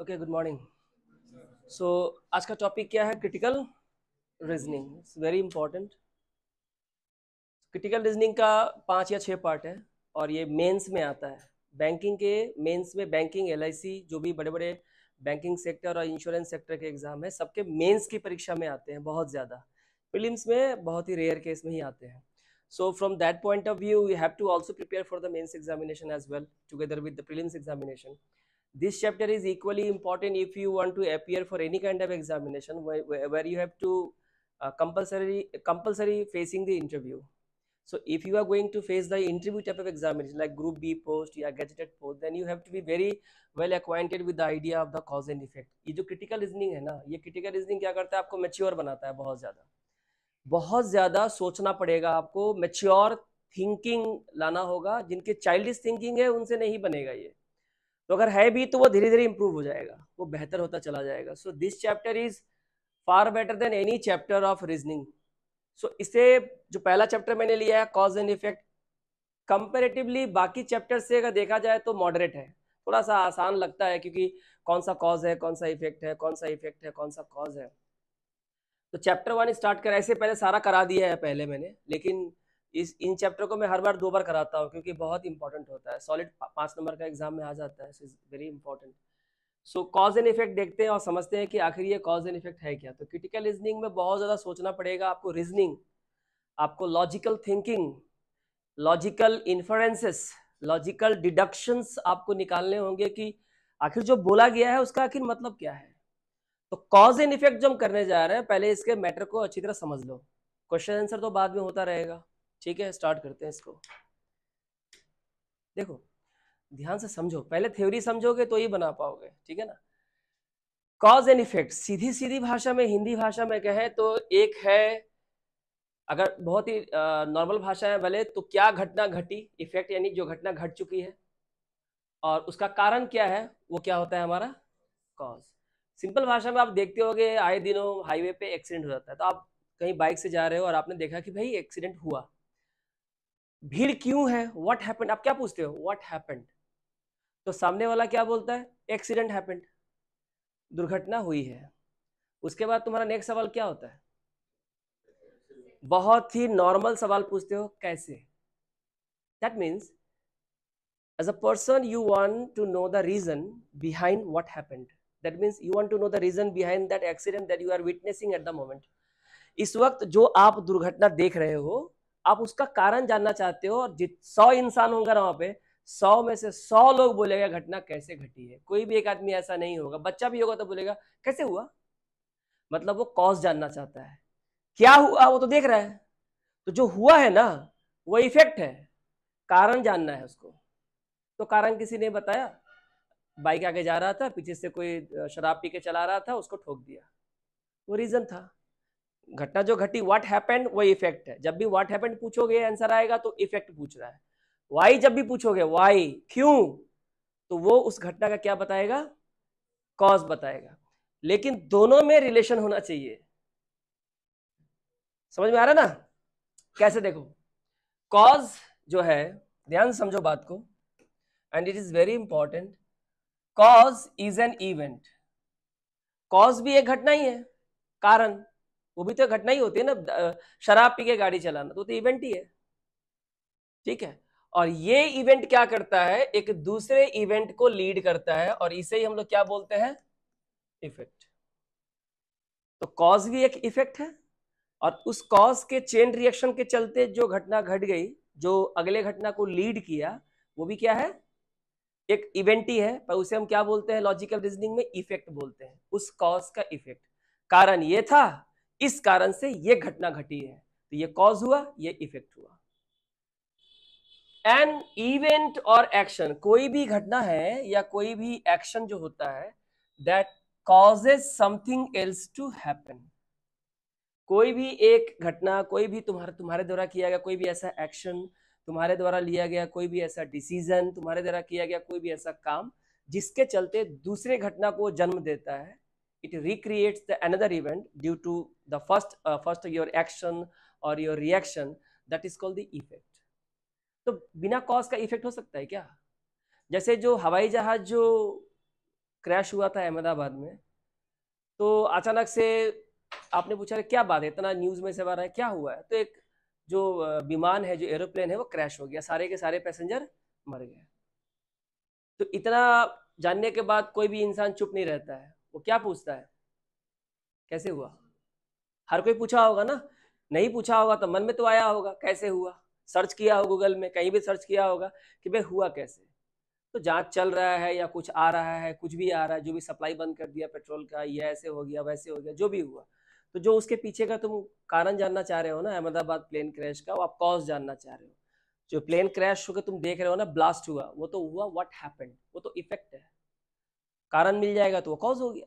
Okay, good morning. सो आज का topic क्या है? Critical reasoning. It's very important. Critical reasoning का 5 या 6 पार्ट है और ये मेंस में आता है। बैंकिंग के मेंस में बैंकिंग, एलआईसी, जो भी बड़े बड़े बैंकिंग सेक्टर और इंश्योरेंस सेक्टर के एग्जाम है, सबके मेंस की परीक्षा में आते हैं बहुत ज़्यादा। प्रीलिम्स में बहुत ही रेयर केस में ही आते हैं। So from that point of view, you have to also prepare for the mains examination as well, together with the prelims examination. This chapter is equally important if you want to appear for any kind of examination where you have to compulsory facing the interview. So if you are going to face the interview type of examination like group B post या gazetted post, then you have to be very well acquainted with the idea of the cause and effect. ये जो critical reasoning है ना, ये critical reasoning क्या करता है? आपको mature बनाता है। बहुत ज़्यादा सोचना पड़ेगा आपको, mature थिंकिंग लाना होगा। जिनके चाइल्डिश थिंकिंग है उनसे नहीं बनेगा ये, तो अगर है भी तो वो धीरे धीरे इंप्रूव हो जाएगा, वो बेहतर होता चला जाएगा। So this chapter is far better than any chapter of reasoning. So इसे जो पहला चैप्टर मैंने लिया है कॉज एंड इफेक्ट, कंपेरेटिवली बाकी चैप्टर से अगर देखा जाए तो मॉडरेट है, थोड़ा सा आसान लगता है, क्योंकि कौन सा कॉज है, कौन सा इफेक्ट है, कौन सा इफेक्ट है, कौन सा कॉज है। तो चैप्टर 1 स्टार्ट करा, ऐसे पहले सारा करा दिया है पहले मैंने, लेकिन इन चैप्टर को मैं हर बार 2 बार कराता हूँ क्योंकि बहुत इंपॉर्टेंट होता है। सॉलिड 5 नंबर का एग्जाम में आ जाता है, is very important. Show cause and effect देखते हैं और समझते हैं कि आखिर ये कॉज एंड इफेक्ट है क्या। तो क्रिटिकल रीजनिंग में बहुत ज़्यादा सोचना पड़ेगा आपको। रीजनिंग, आपको logical thinking, logical inferences, logical deductions आपको निकालने होंगे कि आखिर जो बोला गया है उसका आखिर मतलब क्या है। तो कॉज एंड इफेक्ट जो हम करने जा रहे हैं, पहले इसके मैटर को अच्छी तरह समझ लो। क्वेश्चन आंसर तो बाद में होता रहेगा, ठीक है। स्टार्ट करते हैं इसको। देखो, ध्यान से समझो, पहले थ्योरी समझोगे तो ही बना पाओगे, ठीक है ना। कॉज एंड इफेक्ट सीधी सीधी भाषा में, हिंदी भाषा में कहें तो एक है, अगर बहुत ही नॉर्मल भाषा है भले, तो क्या घटना घटी, इफेक्ट यानी जो घटना घट चुकी है, और उसका कारण क्या है, वो क्या होता है हमारा कॉज। सिंपल भाषा में आप देखते होगे आए दिनों हाईवे पे एक्सीडेंट हो जाता है। तो आप कहीं बाइक से जा रहे हो और आपने देखा कि भाई एक्सीडेंट हुआ, भीड़ क्यों है, व्हाट हैपेंड, आप क्या पूछते हो, व्हाट हैपेंड। तो सामने वाला क्या बोलता है, एक्सीडेंट हैपेंड, दुर्घटना हुई है। उसके बाद तुम्हारा नेक्स्ट सवाल क्या होता है, बहुत ही नॉर्मल सवाल पूछते हो, कैसे। That means as a person you want to know the reason behind what happened. That means you want to know the reason behind that accident that you are witnessing at the moment. इस वक्त जो आप दुर्घटना देख रहे हो, आप उसका कारण जानना चाहते हो। और 100 इंसान होंगे ना वहां पे, 100 में से 100 लोग बोलेगा घटना कैसे घटी है। कोई भी एक आदमी ऐसा नहीं होगा, बच्चा भी होगा तो बोलेगा कैसे हुआ। मतलब वो कॉज जानना चाहता है, क्या हुआ वो तो देख रहा है। तो जो हुआ है ना वो इफेक्ट है, कारण जानना है उसको। तो कारण किसी ने बताया, बाइक आगे जा रहा था, पीछे से कोई शराब पी के चला रहा था, उसको ठोक दिया, वो रीजन था। घटना जो घटी, व्हाट हैपेंड, वो इफेक्ट है। जब भी व्हाट हैपेंड पूछोगे आंसर आएगा तो इफेक्ट पूछ रहा है। वाई जब भी पूछोगे, वाई क्यों, तो वो उस घटना का क्या बताएगा, कॉज बताएगा। लेकिन दोनों में रिलेशन होना चाहिए। समझ में आ रहा ना कैसे? देखो, कॉज जो है, ध्यान समझो बात को, and it is very important. Cause is an event. Cause भी एक घटना ही है, कारण वो भी तो घटना ही होती है ना। शराब पी के गाड़ी चलाना तो इवेंट ही है, ठीक है। और ये इवेंट क्या करता है, एक दूसरे इवेंट को लीड करता है, और इसे ही हम लोग क्या बोलते हैं, इफेक्ट। तो कॉज भी एक इफेक्ट है, और उस कॉज के चेन रिएक्शन के चलते जो घटना घट गई, जो अगले घटना को लीड किया, वो भी क्या है, एक इवेंट ही है। पर उसे हम क्या बोलते हैं, लॉजिकल रीजनिंग में इफेक्ट बोलते हैं। उस कॉज का इफेक्ट, कारण ये था, इस कारण से ये घटना घटी है, तो ये कॉज हुआ, ये इफेक्ट हुआ। एन इवेंट और एक्शन, कोई भी घटना है या कोई भी एक्शन जो होता है, that causes something else to happen. कोई भी एक घटना, कोई भी तुम्हारे द्वारा किया गया कोई भी ऐसा एक्शन, तुम्हारे द्वारा लिया गया कोई भी ऐसा डिसीजन, तुम्हारे द्वारा किया गया कोई भी ऐसा काम, जिसके चलते दूसरे घटना को जन्म देता है, it recreates the another event due to the first your action और your reaction, that is called the effect. तो बिना कॉज का इफेक्ट हो सकता है क्या? जैसे जो हवाई जहाज जो क्रैश हुआ था अहमदाबाद में, तो अचानक से आपने पूछा क्या बात है, इतना न्यूज में से आ रहा है, क्या हुआ है? तो एक जो विमान है, जो एरोप्लेन है, वो क्रैश हो गया, सारे के सारे पैसेंजर मर गए। तो इतना जानने के बाद कोई भी इंसान चुप नहीं रहता है, वो क्या पूछता है, कैसे हुआ? हर कोई पूछा होगा ना, नहीं पूछा होगा तो मन में तो आया होगा कैसे हुआ, सर्च किया हो गूगल में, कहीं भी सर्च किया होगा कि भाई हुआ कैसे। तो जांच चल रहा है या कुछ आ रहा है, कुछ भी आ रहा है, जो भी सप्लाई बंद कर दिया पेट्रोल का, ये ऐसे हो गया वैसे हो गया, जो भी हुआ, तो जो उसके पीछे का तुम कारण जानना चाह रहे हो ना, अहमदाबाद प्लेन क्रैश का, वो आप कॉज जानना चाह रहे हो। जो प्लेन क्रैश होकर तुम देख रहे हो ना, ब्लास्ट हुआ, वो तो हुआ व्हाट हैपेंड, वो तो इफेक्ट है, कारण मिल जाएगा तो वो कॉज हो गया।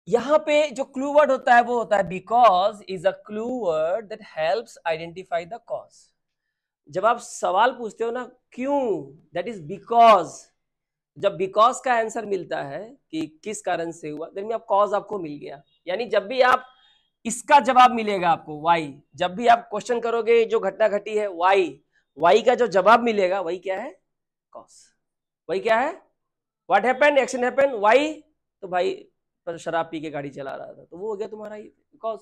यहां पे जो क्लू वर्ड होता है वो होता है because is a clue word that helps identify the cause. जब आप सवाल पूछते हो ना क्यों, दैट इज बिकॉज। जब बिकॉज का आंसर मिलता है कि किस कारण से हुआ, देन आप कॉज आपको मिल गया। यानी जब भी आप इसका जवाब मिलेगा आपको वाई, जब भी आप क्वेश्चन करोगे जो घटना घटी है वाई, वाई का जो जवाब मिलेगा वही क्या है, कॉज। वही क्या है, what happened, action happened, why, तो भाई पर शराब पी के गाड़ी चला रहा था, तो वो हो गया तुम्हारा because.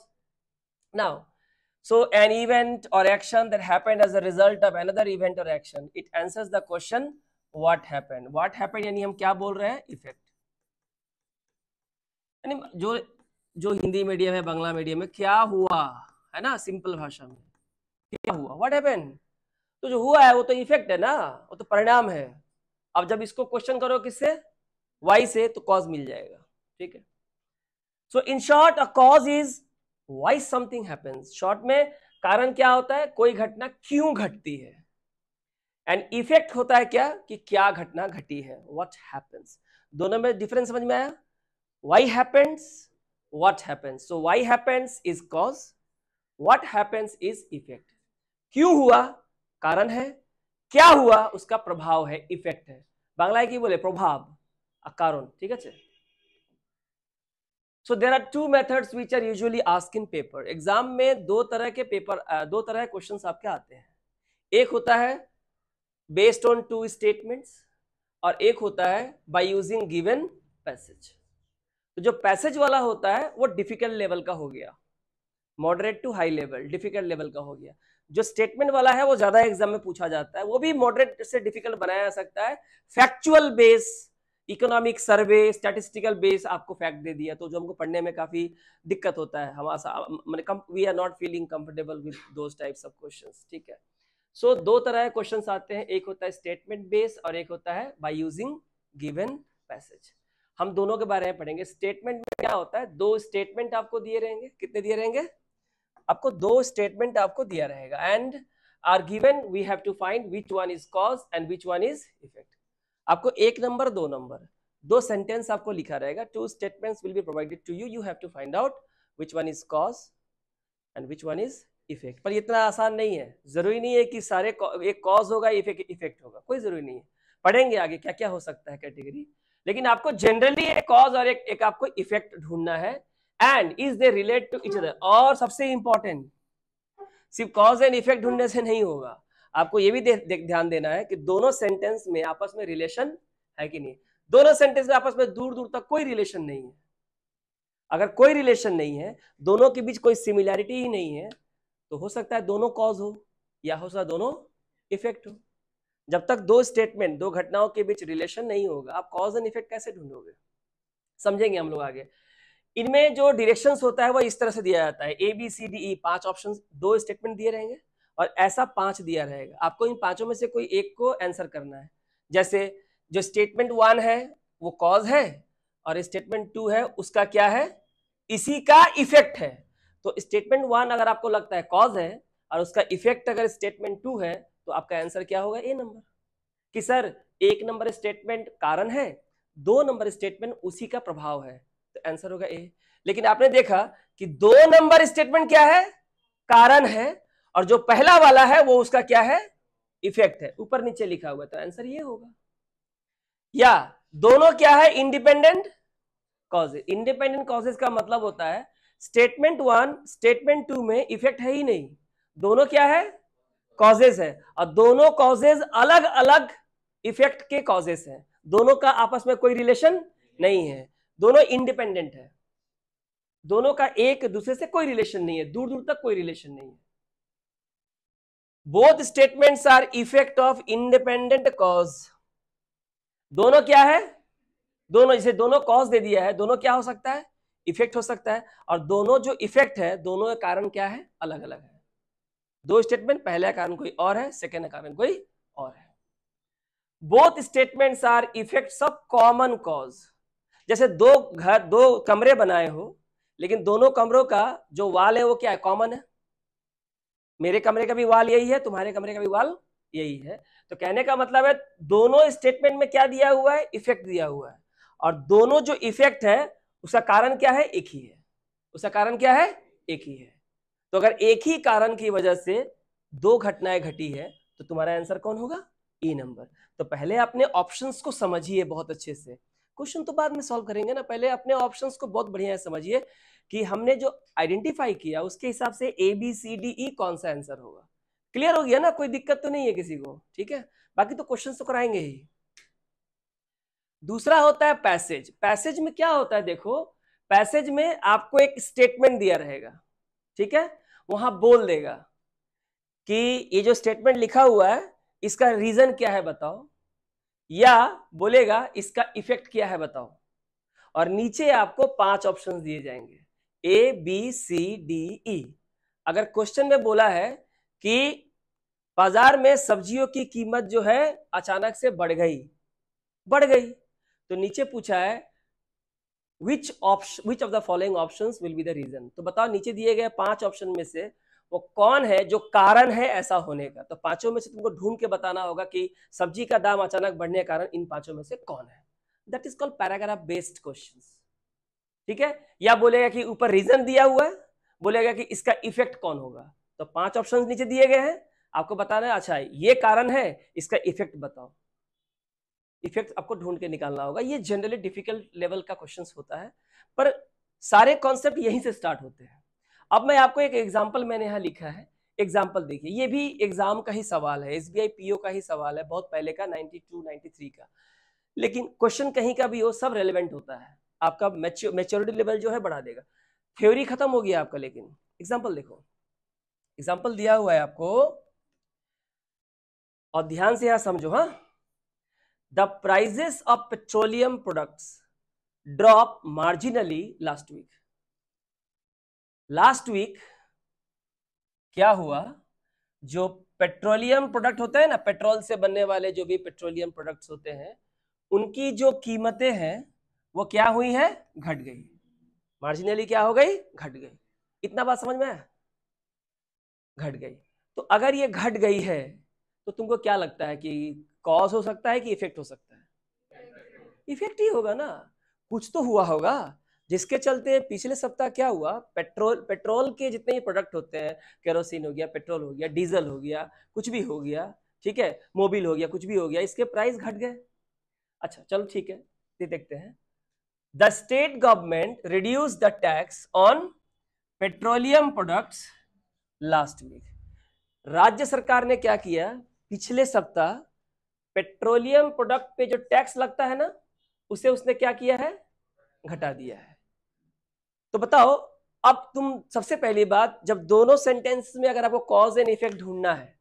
Now so an event or action that happened as a result of another event or action, it answers the question what happened. What happened यानी हम क्या बोल रहे हैं, इफेक्ट। यानी जो जो हिंदी मीडियम है, बांग्ला मीडियम में, क्या हुआ है ना, सिंपल भाषा में क्या हुआ, व्हाट हैपेंड। तो जो हुआ है वो तो इफेक्ट है ना, वो तो परिणाम है। अब जब इसको क्वेश्चन करो किससे, वाई से, तो कॉज मिल जाएगा। ठीक है, so in short a cause is why something happens. Short में कारण क्या होता है, कोई घटना क्यों घटती है, एंड इफेक्ट होता है क्या, कि क्या घटना घटी है, व्हाट हैपेंस। दोनों में डिफरेंस समझ में आया, why happens, what happens. So why happens is cause, what happens is effect. क्यों हुआ कारण है, क्या हुआ उसका प्रभाव है, इफेक्ट है। बांग्लाয় की बोले प्रभाव, कारण। ठीक है, so there are two methods which are usually ask in paper. Exam में दो तरह के पेपर, दो तरह के क्वेश्चंस आपके आते हैं। एक होता है बेस्ड ऑन टू स्टेटमेंट्स, और एक होता है बाय यूजिंग गिवन पैसेज। तो जो पैसेज वाला होता है वो डिफिकल्ट लेवल का हो गया, moderate to high level, difficult level का हो गया। जो स्टेटमेंट वाला है वो ज्यादा एग्जाम में पूछा जाता है, वो भी मॉडरेट से डिफिकल्ट बनाया जा सकता है। Factual base, economic survey, statistical base आपको फैक्ट दे दिया, तो जो हमको पढ़ने में काफी दिक्कत होता है, हमारा we are not feeling comfortable with those types of questions. ठीक है, सो दो तरह के क्वेश्चंस आते हैं, एक होता है स्टेटमेंट बेस और एक होता है बाय यूजिंग गिवन पैसेज। हम दोनों के बारे में पढ़ेंगे। स्टेटमेंट में क्या होता है, दो स्टेटमेंट आपको दिए रहेंगे, कितने दिए रहेंगे आपको, दो स्टेटमेंट आपको दिया रहेगा, and are given, we have to find which one is cause and which one is effect. आपको एक नंबर, दो नंबर, दो सेंटेंस आपको लिखा रहेगा, two statements will be provided to you, you have to find out which one is cause and which one is effect. पर इतना आसान नहीं है, जरूरी नहीं है कि सारे एक कॉज होगा इफेक्ट होगा, कोई जरूरी नहीं है। पढ़ेंगे आगे क्या क्या हो सकता है कैटेगरी, लेकिन आपको जनरली एक कॉज और एक आपको इफेक्ट ढूंढना है, and is they relate to each other. और सबसे इंपॉर्टेंट, सिर्फ कॉज एंड इफेक्ट ढूंढने से नहीं होगा, आपको ये भी ध्यान देना है कि दोनों सेंटेंस में आपस में रिलेशन है कि नहीं। दोनों सेंटेंस में आपस में दूर दूर तक कोई रिलेशन नहीं है। अगर कोई रिलेशन नहीं है, दोनों के बीच कोई सिमिलैरिटी ही नहीं है, तो हो सकता है दोनों कॉज हो या हो सकता है दोनों इफेक्ट हो। जब तक दो स्टेटमेंट, दो घटनाओं के बीच रिलेशन नहीं होगा, आप कॉज एंड इफेक्ट कैसे ढूंढोगे, समझेंगे हम लोग आगे। इनमें जो डायरेक्शंस होता है वो इस तरह से दिया जाता है, A B C D E, 5 options, दो स्टेटमेंट दिए रहेंगे और ऐसा 5 दिया रहेगा। आपको इन पांचों में से कोई एक को आंसर करना है। जैसे जो स्टेटमेंट 1 है वो कॉज है, और स्टेटमेंट 2 है उसका क्या है, इसी का इफेक्ट है। तो स्टेटमेंट 1 अगर आपको लगता है कॉज है और उसका इफेक्ट अगर स्टेटमेंट 2 है, तो आपका आंसर क्या होगा, ए नंबर। कि सर 1 नंबर स्टेटमेंट कारण है, 2 नंबर स्टेटमेंट उसी का प्रभाव है, तो आंसर होगा ए। लेकिन आपने देखा कि 2 नंबर स्टेटमेंट क्या है, कारण है, और जो पहला वाला है वो उसका क्या है, इफेक्ट है, ऊपर नीचे लिखा हुआ, तो आंसर ये होगा। या दोनों क्या है, इंडिपेंडेंट कॉजेज। इंडिपेंडेंट कॉजेज का मतलब होता है स्टेटमेंट 1 स्टेटमेंट 2 में इफेक्ट है ही नहीं, दोनों क्या है, कॉजेज है, और दोनों कॉजेज अलग अलग इफेक्ट के कॉजेज हैं, दोनों का आपस में कोई रिलेशन नहीं है, दोनों इंडिपेंडेंट है, दोनों का एक दूसरे से कोई रिलेशन नहीं है, दूर दूर तक कोई रिलेशन नहीं है। Both statements are effect of independent cause. दोनों क्या है, दोनों, जैसे दोनों कॉज दे दिया है, दोनों क्या हो सकता है, इफेक्ट हो सकता है, और दोनों जो इफेक्ट है दोनों का कारण क्या है, अलग अलग है। दो स्टेटमेंट, पहला कारण कोई और है, सेकेंड कारण कोई और है। Both statements are effects of common cause. जैसे दो कमरे बनाए हो, लेकिन दोनों कमरों का जो वाल है वो क्या है, कॉमन है। मेरे कमरे का भी वाल यही है, तुम्हारे कमरे का भी वाल यही है। तो कहने का मतलब है दोनों स्टेटमेंट में क्या दिया हुआ है, इफेक्ट दिया हुआ है, और दोनों जो इफेक्ट है उसका कारण क्या है, एक ही है। उसका कारण क्या है, एक ही है। तो अगर एक ही कारण की वजह से दो घटनाएं घटी है तो तुम्हारा आंसर कौन होगा, ई नंबर। तो पहले अपने ऑप्शंस को समझिए बहुत अच्छे से, क्वेश्चन तो बाद में सॉल्व करेंगे ना, पहले अपने ऑप्शंस को बहुत बढ़िया समझिए कि हमने जो आइडेंटिफाई किया उसके हिसाब से ए बी सी डी ई कौन सा आंसर होगा। क्लियर हो गया ना, कोई दिक्कत तो नहीं है किसी को, ठीक है। बाकी तो क्वेश्चन तो कराएंगे ही। दूसरा होता है पैसेज। पैसेज में क्या होता है, देखो पैसेज में आपको एक स्टेटमेंट दिया रहेगा, ठीक है, वहां बोल देगा कि ये जो स्टेटमेंट लिखा हुआ है इसका रीजन क्या है बताओ, या बोलेगा इसका इफेक्ट क्या है बताओ, और नीचे आपको 5 ऑप्शंस दिए जाएंगे, ए बी सी डी ई। अगर क्वेश्चन में बोला है कि बाजार में सब्जियों की कीमत जो है अचानक से बढ़ गई, तो नीचे पूछा है which of the following options will be the reason. तो बताओ नीचे दिए गए 5 ऑप्शन में से वो कौन है जो कारण है ऐसा होने का। तो पांचों में से तुमको ढूंढ के बताना होगा कि सब्जी का दाम अचानक बढ़ने के कारण इन 5 में से कौन है। That is called paragraph based questions, ठीक है। या बोलेगा कि ऊपर रीजन दिया हुआ है, बोलेगा कि इसका इफेक्ट कौन होगा। तो 5 ऑप्शन नीचे दिए गए हैं, आपको बताना है अच्छा ये कारण है, इसका इफेक्ट बताओ। इफेक्ट आपको ढूंढ के निकालना होगा। ये जनरली डिफिकल्ट लेवल का क्वेश्चंस होता है, पर सारे कॉन्सेप्ट यहीं से स्टार्ट होते हैं। अब मैं आपको एक एग्जांपल मैंने यहाँ लिखा है, एग्जांपल देखिए, ये भी एग्जाम का ही सवाल है, एसबीआई पीओ का ही सवाल है, बहुत पहले का 92 93 का। लेकिन क्वेश्चन कहीं का भी हो सब रेलेवेंट होता है, आपका मैच्योरिटी लेवल जो है बढ़ा देगा। थ्योरी खत्म हो गया आपका, लेकिन एग्जाम्पल देखो, एग्जाम्पल दिया हुआ है आपको और ध्यान से यहां समझो। हाँ, the prices of petroleum products drop marginally last week. Last week क्या हुआ, जो पेट्रोलियम प्रोडक्ट होते हैं ना, पेट्रोल से बनने वाले जो भी पेट्रोलियम प्रोडक्ट्स होते हैं, उनकी जो कीमतें हैं वो क्या हुई है, घट गई। मार्जिनली क्या हो गई, घट गई। इतना बात समझ में आया, घट गई। तो अगर ये घट गई है तो तुमको क्या लगता है कि कॉज हो सकता है कि इफेक्ट हो सकता है, इफेक्ट ही होगा ना, कुछ तो हुआ होगा जिसके चलते पिछले सप्ताह क्या हुआ, पेट्रोल के जितने भी प्रोडक्ट होते हैं, केरोसिन हो गया, पेट्रोल हो गया, डीजल हो गया, कुछ भी हो गया, ठीक है, मोबिल हो गया, कुछ भी हो गया, इसके प्राइस घट गए। अच्छा चलो ठीक है, ये देखते हैं। The state government reduce the tax on petroleum products last week. राज्य सरकार ने क्या किया, पिछले सप्ताह पेट्रोलियम प्रोडक्ट पे जो टैक्स लगता है ना, उसे उसने क्या किया है, घटा दिया है। तो बताओ, अब तुम सबसे पहली बात, जब दोनों सेंटेंस में अगर आपको कॉज एंड इफेक्ट ढूंढना है,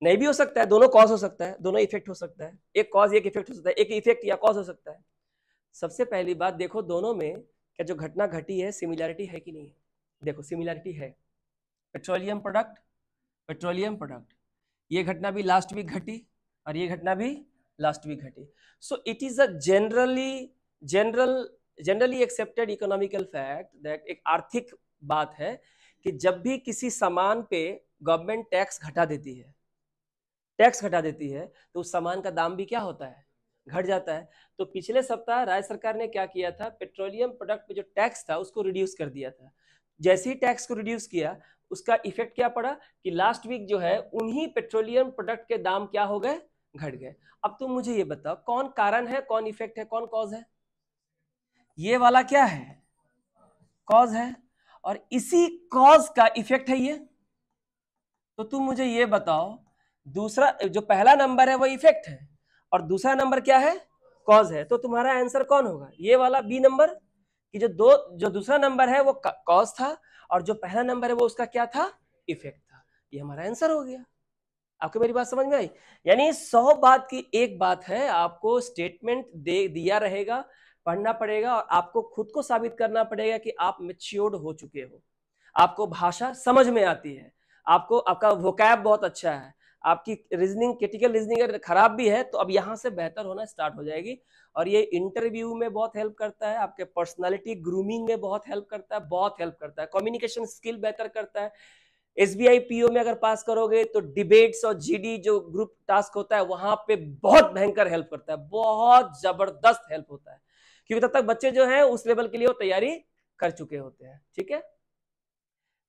नहीं भी हो सकता है, दोनों कॉज हो सकता है, दोनों इफेक्ट हो सकता है, एक कॉज एक इफेक्ट हो सकता है, एक इफेक्ट या कॉज हो सकता है। सबसे पहली बात देखो, दोनों में क्या जो घटना घटी है सिमिलैरिटी है कि नहीं है। देखो सिमिलैरिटी है, पेट्रोलियम प्रोडक्ट, ये घटना भी लास्ट वीक घटी और ये घटना भी लास्ट वीक घटी। So it is a generally accepted economical fact that, एक आर्थिक बात है कि जब भी किसी सामान पे गवर्नमेंट टैक्स घटा देती है तो उस सामान का दाम भी क्या होता है, घट जाता है। तो पिछले सप्ताह राज्य सरकार ने क्या किया था, पेट्रोलियम प्रोडक्ट पे जो टैक्स था उसको रिड्यूस कर दिया था। जैसे ही टैक्स को रिड्यूस किया, उसका इफेक्ट क्या पड़ा कि लास्ट वीक जो है उन्हीं पेट्रोलियम प्रोडक्ट के दाम क्या हो गए, घट गए। अब तुम मुझे ये बताओ कौन कारण है, कौन इफेक्ट है, कौन कॉज है। ये वाला क्या है, कॉज है, और इसी कॉज का इफेक्ट है ये। तो तुम मुझे ये बताओ, दूसरा जो पहला नंबर है वो इफेक्ट है और दूसरा नंबर क्या है, कॉज है। तो तुम्हारा आंसर कौन होगा, ये वाला बी नंबर, कि जो दूसरा नंबर है वो कॉज था और जो पहला नंबर है वो उसका क्या था, इफेक्ट था। ये हमारा आंसर हो गया। आपको मेरी बात समझ में आई? यानी 100 बात की एक बात है, आपको स्टेटमेंट दे दिया रहेगा, पढ़ना पड़ेगा और आपको खुद को साबित करना पड़ेगा कि आप मैच्योर्ड हो चुके हो, आपको भाषा समझ में आती है, आपको आपका वोकैब बहुत अच्छा है, आपकी रीजनिंग, क्रिटिकल रीजनिंग अगर खराब भी है तो अब यहां से बेहतर होना स्टार्ट हो जाएगी। और ये इंटरव्यू में बहुत हेल्प करता है, आपके पर्सनालिटी ग्रूमिंग में बहुत हेल्प करता है, बहुत हेल्प करता है, कम्युनिकेशन स्किल बेहतर करता है। एसबीआई पीओ में अगर पास करोगे तो डिबेट्स और जीडी जो ग्रुप टास्क होता है वहां पे बहुत भयंकर हेल्प करता है, बहुत जबरदस्त हेल्प होता है, क्योंकि तब तक बच्चे जो है उस लेवल के लिए वो तैयारी कर चुके होते हैं। ठीक है,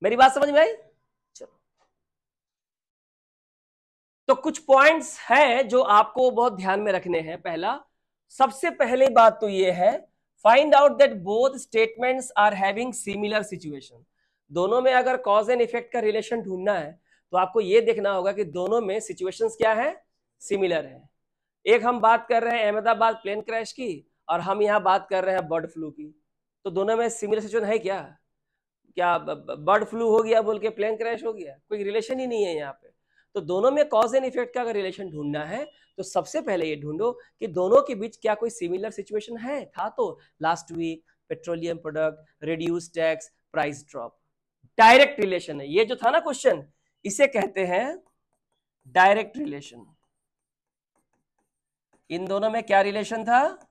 मेरी बात समझ में आई? चलो, तो कुछ पॉइंट्स हैं जो आपको बहुत ध्यान में रखने हैं। पहला, सबसे पहले बात तो ये है, find out that both statements are having similar situation. दोनों में अगर कॉज एंड इफेक्ट का रिलेशन ढूंढना है तो आपको यह देखना होगा कि दोनों में सिचुएशंस क्या है, सिमिलर है। एक हम बात कर रहे हैं अहमदाबाद प्लेन क्रैश की और हम यहाँ बात कर रहे हैं बर्ड फ्लू की, तो दोनों में सिमिलर सिचुएशन है क्या? क्या बर्ड फ्लू हो गया बोल के प्लेन क्रैश हो गया? कोई रिलेशन ही नहीं है यहाँ पे। तो दोनों में कॉज एंड इफेक्ट का अगर रिलेशन ढूंढना है तो सबसे पहले ये ढूंढो कि दोनों के बीच क्या कोई सिमिलर सिचुएशन है। था तो last week petroleum product, reduce tax, price drop, direct relation है। ये जो था ना क्वेश्चन, इसे कहते हैं डायरेक्ट रिलेशन। इन दोनों में क्या रिलेशन था,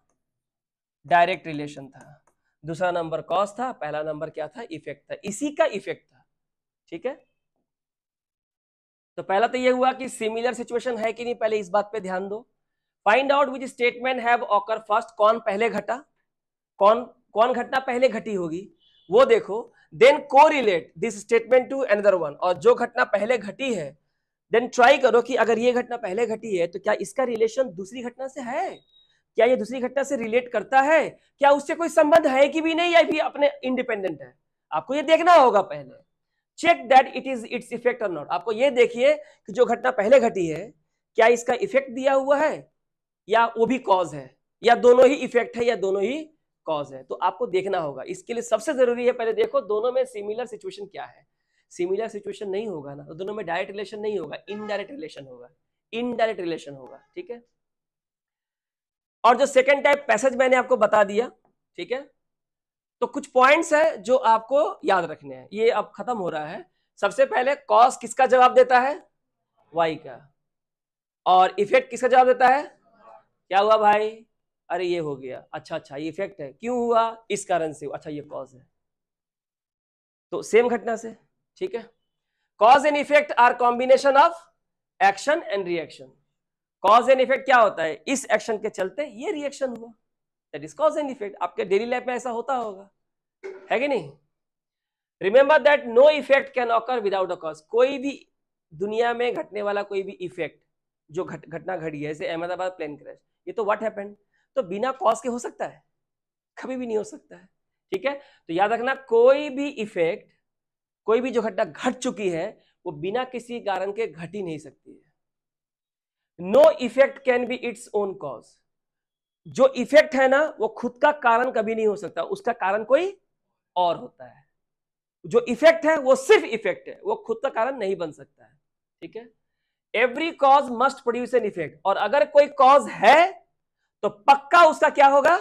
डायरेक्ट रिलेशन था। दूसरा नंबर कॉज था, पहला नंबर क्या था, इफेक्ट था, इसी का इफेक्ट था। ठीक है, तो पहला तो ये हुआ कि सिमिलर सिचुएशन है कि नहीं, पहले इस बात पे ध्यान दो। Find out which statement have occur first, कौन पहले घटा, कौन घटना पहले घटी होगी वो देखो। Then correlate this statement to another one, और जो घटना पहले घटी है देन ट्राई करो कि अगर ये घटना पहले घटी है तो क्या इसका रिलेशन दूसरी घटना से है, क्या ये दूसरी घटना से रिलेट करता है, क्या उससे कोई संबंध है कि भी नहीं, या भी अपने इंडिपेंडेंट है। आपको ये देखना होगा पहले, check that it is its effect और नॉट। आपको ये देखिए कि जो घटना पहले घटी है क्या इसका इफेक्ट दिया हुआ है या वो भी कॉज है, या दोनों ही इफेक्ट है या दोनों ही कॉज है। तो आपको देखना होगा। इसके लिए सबसे जरूरी है पहले देखो दोनों में सिमिलर सिचुएशन क्या है। सिमिलर सिचुएशन नहीं होगा ना तो दोनों में डायरेक्ट रिलेशन नहीं होगा, इनडायरेक्ट रिलेशन होगा, इनडायरेक्ट रिलेशन होगा। ठीक है, और जो सेकंड टाइप पैसेज मैंने आपको बता दिया। ठीक है, तो कुछ पॉइंट्स है जो आपको याद रखने हैं। ये अब खत्म हो रहा है। सबसे पहले कॉज किसका जवाब देता है, वाई का, और इफेक्ट किसका जवाब देता है, क्या हुआ भाई, अरे ये हो गया, अच्छा ये इफेक्ट है, क्यों हुआ, इस कारण से, अच्छा ये कॉज है। तो सेम घटना से। ठीक है, cause and effect are combination of action and reaction. Cause and effect क्या होता है, इस एक्शन के चलते ये रिएक्शन हुआ, that is cause and effect. आपके डेली लाइफ में ऐसा होता होगा, है कि नहीं? Remember that no effect can occur without a cause. कोई भी दुनिया में घटने वाला कोई भी इफेक्ट जो घटना घड़ी है, जैसे अहमदाबाद प्लेन क्रैश, ये तो व्हाट हैपेंड, तो बिना कॉज के हो सकता है, कभी भी नहीं हो सकता है। ठीक है, तो याद रखना कोई भी इफेक्ट, कोई भी जो घटना घट चुकी है वो बिना किसी कारण के घट ही नहीं सकती है। No effect can be its own cause. जो इफेक्ट है ना वो खुद का कारण कभी नहीं हो सकता, उसका कारण कोई और होता है। जो इफेक्ट है वो सिर्फ इफेक्ट है, वो खुद का कारण नहीं बन सकता है। ठीक है, every cause must produce an effect, और अगर कोई कॉज है तो पक्का उसका क्या होगा,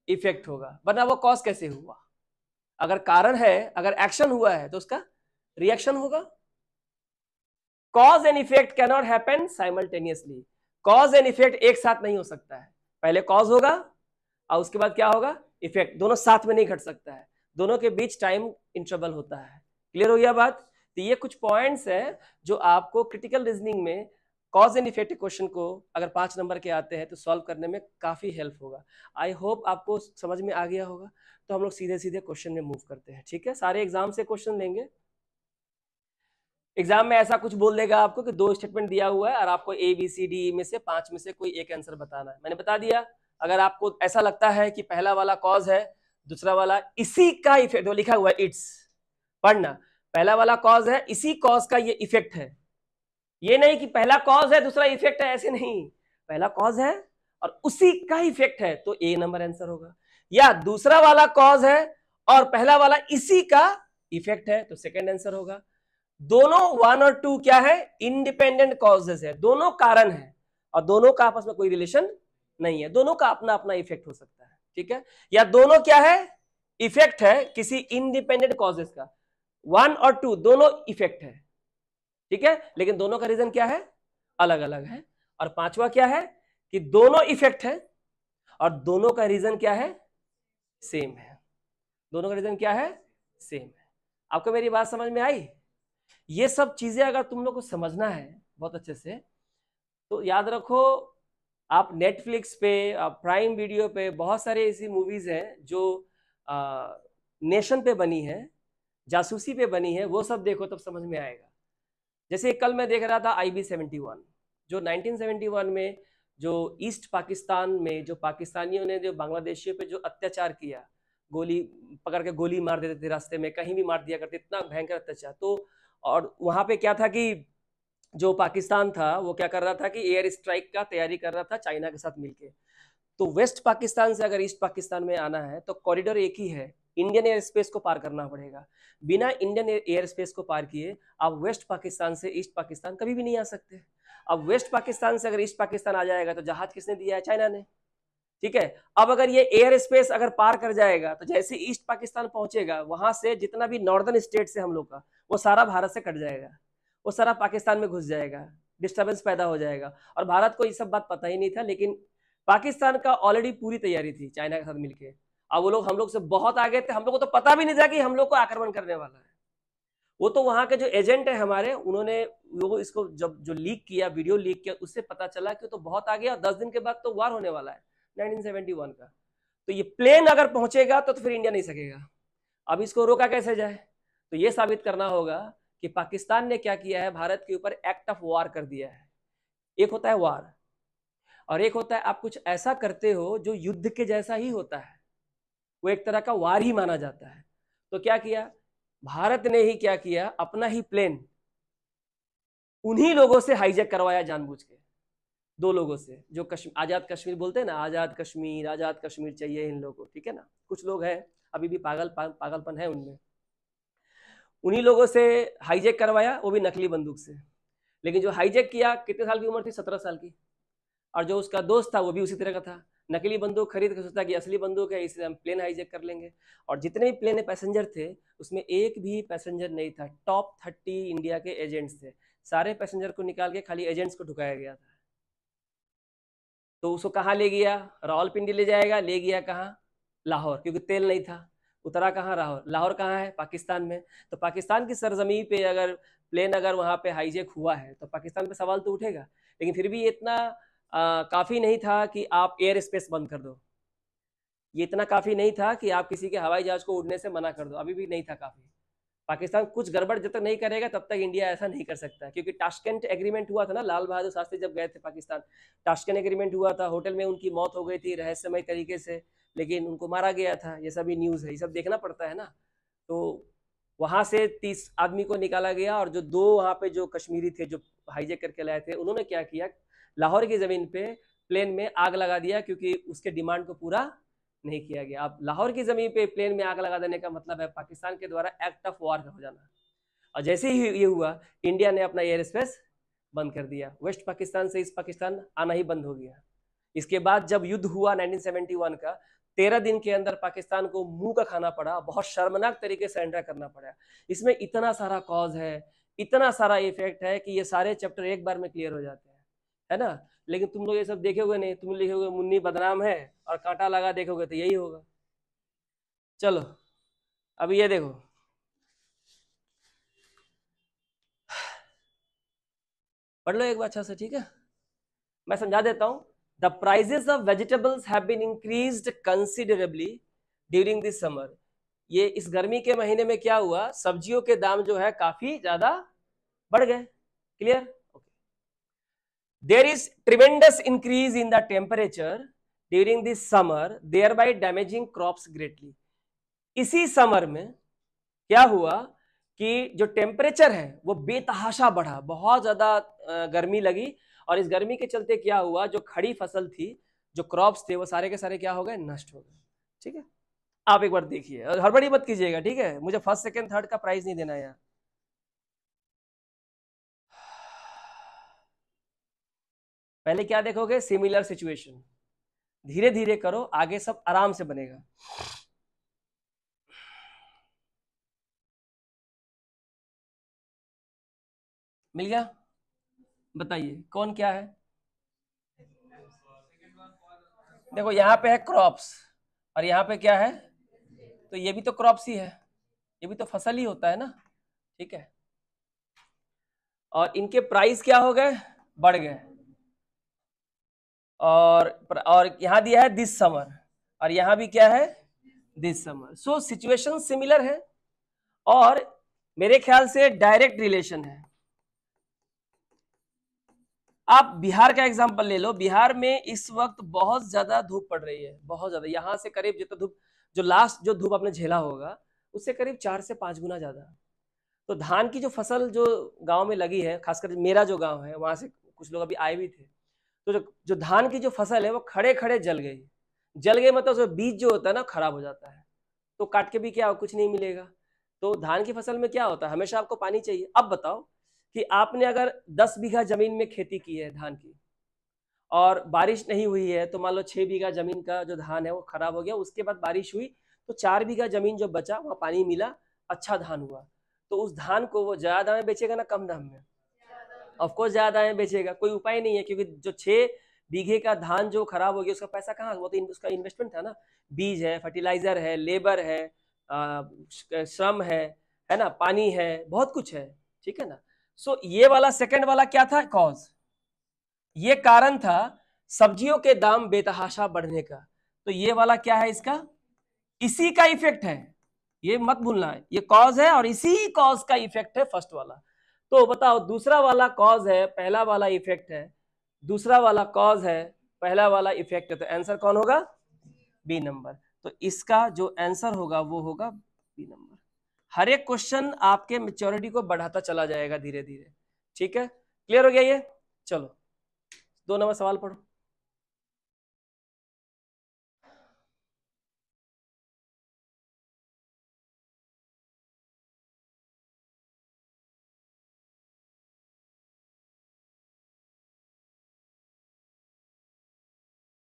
इफेक्ट होगा, वरना वो कॉज कैसे हुआ। अगर कारण है, अगर एक्शन हुआ है तो उसका रिएक्शन होगा। Cause and effect can not happen simultaneously. Cause and effect एक साथ नहीं हो सकता है, पहले कॉज होगा और उसके बाद क्या होगा, इफेक्ट। दोनों साथ में नहीं घट सकता है, दोनों के बीच टाइम इंटरवल होता है। क्लियर हो गया बात? तो ये कुछ पॉइंट्स हैं जो आपको क्रिटिकल रीजनिंग में कॉज एंड इफेक्ट क्वेश्चन को अगर 5 नंबर के आते हैं तो सॉल्व करने में काफी हेल्प होगा। आई होप आपको समझ में आ गया होगा। तो हम लोग सीधे सीधे क्वेश्चन में मूव करते हैं। ठीक है, सारे एग्जाम से क्वेश्चन लेंगे। एग्जाम में ऐसा कुछ बोल देगा आपको कि 2 स्टेटमेंट दिया हुआ है और आपको ए बी सी डी में से 5 में से कोई एक आंसर बताना है। मैंने बता दिया। अगर आपको ऐसा लगता है कि पहला वाला कॉज है, दूसरा वाला इसी का इफेक्ट, वो लिखा हुआ है इट्स, पढ़ना, पहला वाला कॉज है, इसी कॉज का ये इफेक्ट है। ये नहीं कि पहला कॉज है दूसरा इफेक्ट है, ऐसे नहीं। पहला कॉज है और उसी का इफेक्ट है तो ए नंबर आंसर होगा, या दूसरा वाला कॉज है और पहला वाला इसी का इफेक्ट है तो सेकंड आंसर होगा। दोनों 1 और 2 क्या है, इंडिपेंडेंट कॉजेस है, दोनों कारण है और दोनों का आपस में कोई रिलेशन नहीं है, दोनों का अपना अपना इफेक्ट हो सकता है, ठीक है, या दोनों क्या है, इफेक्ट है किसी इंडिपेंडेंट कॉजेस का, 1 और 2 दोनों इफेक्ट है, ठीक है, लेकिन दोनों का रीजन क्या है, अलग अलग है। और पांचवा क्या है कि दोनों इफेक्ट है और दोनों का रीजन क्या है, सेम है, दोनों का रीजन क्या है, सेम है। आपको मेरी बात समझ में आई? ये सब चीजें अगर तुम लोग को समझना है बहुत अच्छे से तो याद रखो, आप नेटफ्लिक्स पे, प्राइम वीडियो पे बहुत सारे ऐसी मूवीज हैं जो नेशन पे बनी है, जासूसी पे बनी है, वो सब देखो तब समझ में आएगा। जैसे कल मैं देख रहा था IB-71, जो 1971 में जो ईस्ट पाकिस्तान में जो पाकिस्तानियों ने जो बांग्लादेशियों पे जो अत्याचार किया, गोली पकड़ के गोली मार देते थे रास्ते में, कहीं भी मार दिया करते, इतना भयंकर अत्याचार। तो और वहां पे क्या था कि जो पाकिस्तान था वो क्या कर रहा था कि एयर स्ट्राइक का तैयारी कर रहा था चाइना के साथ मिलके। तो वेस्ट पाकिस्तान से अगर ईस्ट पाकिस्तान में आना है तो कॉरिडोर एक ही है, इंडियन एयर स्पेस को पार करना पड़ेगा। बिना इंडियन एयर स्पेस को पार किए आप वेस्ट पाकिस्तान से ईस्ट पाकिस्तान कभी भी नहीं आ सकते। अब वेस्ट पाकिस्तान से अगर ईस्ट पाकिस्तान आ जाएगा तो जहाज किसने दिया है, चाइना ने, ठीक है। अब अगर ये एयर स्पेस अगर पार कर जाएगा तो जैसे ईस्ट पाकिस्तान पहुंचेगा वहां से जितना भी नॉर्दर्न स्टेट से हम लोग का वो सारा भारत से कट जाएगा, वो सारा पाकिस्तान में घुस जाएगा, डिस्टर्बेंस पैदा हो जाएगा। और भारत को ये सब बात पता ही नहीं था, लेकिन पाकिस्तान का ऑलरेडी पूरी तैयारी थी चाइना के साथ मिलके। अब वो लोग हम लोग से बहुत आगे थे, हम लोग को तो पता भी नहीं था कि हम लोग को आक्रमण करने वाला है। वो तो वहां के जो एजेंट है हमारे, उन्होंने वो इसको जब जो लीक किया, वीडियो लीक किया, उससे पता चला कि तो बहुत आगे और 10 दिन के बाद तो वार होने वाला है 1971 का। तो ये प्लेन अगर पहुंचेगा तो फिर इंडिया नहीं सकेगा। अब इसको रोका कैसे जाए, तो ये साबित करना होगा कि पाकिस्तान ने क्या किया है, भारत के ऊपर एक्ट ऑफ वार कर दिया है। एक होता है वार और एक होता है आप कुछ ऐसा करते हो जो युद्ध के जैसा ही होता है, वो एक तरह का वार ही माना जाता है। तो क्या किया भारत ने, ही क्या किया, अपना ही प्लेन उन्हीं लोगों से हाईजैक करवाया जानबूझ के, 2 लोगों से जो आजाद कश्मीर बोलते हैं ना, आजाद कश्मीर चाहिए इन लोगों को, ठीक है ना। कुछ लोग हैं अभी भी पागलपन है उनमें, उन्हीं लोगों से हाईजैक करवाया, वो भी नकली बंदूक से। लेकिन जो हाईजैक किया कितने साल की उम्र थी, 17 साल की, और जो उसका दोस्त था वो भी उसी तरह का था। नकली बंदूक खरीद के सोचता कि असली बंदूक है, इससे हम प्लेन हाईजैक कर लेंगे। और जितने भी प्लेन पैसेंजर थे उसमें एक भी पैसेंजर नहीं था, टॉप 30 इंडिया के एजेंट्स थे, सारे पैसेंजर को निकाल के खाली एजेंट्स को ढुकाया गया था। तो उसको कहाँ ले गया, रावलपिंडी ले जाएगा, ले गया कहाँ, लाहौर, क्योंकि तेल नहीं था। उतरा कहाँ, लाहौर। लाहौर कहाँ है, पाकिस्तान में। तो पाकिस्तान की सरजमी पे अगर प्लेन अगर वहाँ पे हाईजैक हुआ है तो पाकिस्तान पे सवाल तो उठेगा। लेकिन फिर भी ये इतना काफ़ी नहीं था कि आप एयर स्पेस बंद कर दो, ये इतना काफ़ी नहीं था कि आप किसी के हवाई जहाज को उड़ने से मना कर दो, अभी भी नहीं था काफ़ी। पाकिस्तान कुछ गड़बड़ जब तक नहीं करेगा तब तक इंडिया ऐसा नहीं कर सकता, क्योंकि टाशकेंट एग्रीमेंट हुआ था ना, लाल बहादुर शास्त्री जब गए थे पाकिस्तान, टाशकेंट एग्रीमेंट हुआ था, होटल में उनकी मौत हो गई थी रहस्यमय तरीके से, लेकिन उनको मारा गया था। ये सभी न्यूज़ है, ये सब देखना पड़ता है ना। तो वहाँ से 30 आदमी को निकाला गया और जो 2 वहाँ पे जो कश्मीरी थे जो हाईजैक करके लाए थे, उन्होंने क्या किया, लाहौर की ज़मीन पे प्लेन में आग लगा दिया, क्योंकि उसके डिमांड को पूरा नहीं किया गया। अब लाहौर की जमीन पे प्लेन में आग लगा देने का मतलब है पाकिस्तान के द्वारा एक्ट ऑफ वार हो जाना। और जैसे ही ये हुआ, इंडिया ने अपना एयर स्पेस बंद कर दिया, वेस्ट पाकिस्तान से ईस्ट पाकिस्तान आना ही बंद हो गया। इसके बाद जब युद्ध हुआ 1971 का, 13 दिन के अंदर पाकिस्तान को मुंह का खाना पड़ा, बहुत शर्मनाक तरीके से सरेंडर करना पड़ा। इसमें इतना सारा कॉज है, इतना सारा इफेक्ट है कि ये सारे चैप्टर एक बार में क्लियर हो जाते हैं, है ना। लेकिन तुम लोग ये सब देखोगे नहीं, तुम लिखोगे मुन्नी बदनाम है और कांटा लगा देखोगे तो यही होगा। चलो अब ये देखो, पढ़ लो एक बार अच्छा से, ठीक है। मैं समझा देता हूं। The prices of vegetables have been increased considerably during this summer. ये इस गर्मी के महीने में क्या हुआ, सब्जियों के दाम जो है काफी ज्यादा बढ़ गए। Clear? There is tremendous increase in the temperature during this summer, thereby damaging crops greatly. इसी समर में क्या हुआ कि जो टेम्परेचर है वो बेतहाशा बढ़ा, बहुत ज्यादा गर्मी लगी और इस गर्मी के चलते क्या हुआ, जो खड़ी फसल थी, जो क्रॉप्स थे, वो सारे के सारे क्या हो गए, नष्ट हो गए। ठीक है, आप एक बार देखिए, हड़बड़ी मत कीजिएगा, ठीक है, मुझे फर्स्ट सेकंड थर्ड का प्राइस नहीं देना यार। पहले क्या देखोगे, सिमिलर सिचुएशन, धीरे धीरे करो, आगे सब आराम से बनेगा। मिल गया, बताइए कौन क्या है। देखो यहाँ पे है क्रॉप्स और यहाँ पे क्या है, तो ये भी तो क्रॉप्स ही है, ये भी तो फसल ही होता है ना। ठीक है, और इनके प्राइस क्या हो गए, बढ़ गए। और यहाँ दिया है दिस समर, और यहाँ भी क्या है, this summer. So situation similar है और मेरे ख्याल से डायरेक्ट रिलेशन है। आप बिहार का एग्जांपल ले लो, बिहार में इस वक्त बहुत ज्यादा धूप पड़ रही है, बहुत ज्यादा, यहाँ से करीब जितना धूप, जो लास्ट जो धूप आपने झेला होगा उससे करीब 4 से 5 गुना ज्यादा। तो धान की जो फसल जो गांव में लगी है, खासकर मेरा जो गांव है वहां से कुछ लोग अभी आए भी थे, तो जो धान की जो फसल है वो खड़े खड़े जल गई। जल गई मतलब उसमें बीज जो होता है ना खराब हो जाता है, तो काट के भी क्या कुछ नहीं मिलेगा। तो धान की फसल में क्या होता है, हमेशा आपको पानी चाहिए। अब बताओ कि आपने अगर 10 बीघा जमीन में खेती की है धान की और बारिश नहीं हुई है, तो मान लो 6 बीघा जमीन का जो धान है वो खराब हो गया, उसके बाद बारिश हुई तो 4 बीघा जमीन जो बचा वहां पानी मिला, अच्छा धान हुआ, तो उस धान को वो ज्यादा दाम में बेचेगा ना कम दाम में, ऑफकोर्स ज्यादा दाम में बेचेगा। कोई उपाय नहीं है, क्योंकि जो 6 बीघे का धान जो खराब हो गया उसका पैसा कहाँ, वो तो उसका इन्वेस्टमेंट था ना, बीज है, फर्टिलाइजर है, लेबर है, श्रम है ना, पानी है, बहुत कुछ है। ठीक है ना। सो ये वाला सेकंड वाला क्या था, कॉज, ये कारण था सब्जियों के दाम बेतहाशा बढ़ने का। तो ये वाला क्या है, इसका इसी का इफेक्ट है, ये मत भूलना है, ये कॉज है और इसी कॉज का इफेक्ट है फर्स्ट वाला। तो बताओ दूसरा वाला कॉज है, पहला वाला इफेक्ट है, दूसरा वाला कॉज है, पहला वाला इफेक्ट है, तो आंसर कौन होगा, बी नंबर। तो इसका जो आंसर होगा वो होगा बी नंबर। हर एक क्वेश्चन आपके मैच्योरिटी को बढ़ाता चला जाएगा धीरे धीरे। ठीक है, क्लियर हो गया ये। चलो 2 नंबर सवाल पढ़ो।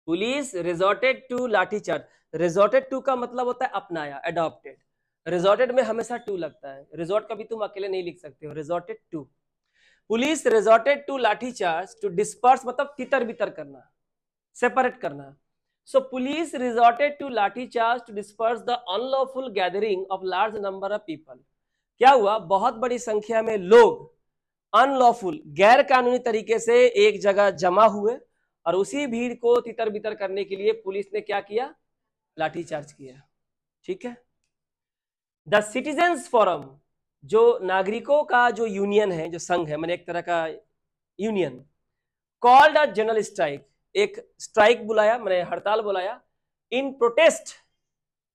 Police resorted to lathicharge. Resorted to का मतलब होता है अपनाया, अडॉप्टेड। रिजॉर्टेड में हमेशा टू लगता है, रिजॉर्ट कभी तुम अकेले नहीं लिख सकते हो, resorted to. Police resorted to lathicharge to disperse मतलब तितर बितर करना, सेपरेट करना। So police resorted to lathicharge to disperse the unlawful gathering of large number of people. क्या हुआ, बहुत बड़ी संख्या में लोग अनलॉफुल गैर कानूनी तरीके से एक जगह जमा हुए और उसी भीड़ को तितर बितर करने के लिए पुलिस ने क्या किया, लाठीचार्ज किया। ठीक है। द सिटीजन्स फोरम, जो नागरिकों का जो यूनियन है, जो संघ है, मैंने एक तरह का union, called a general strike, एक स्ट्राइक बुलाया, मैंने हड़ताल बुलाया, इन प्रोटेस्ट,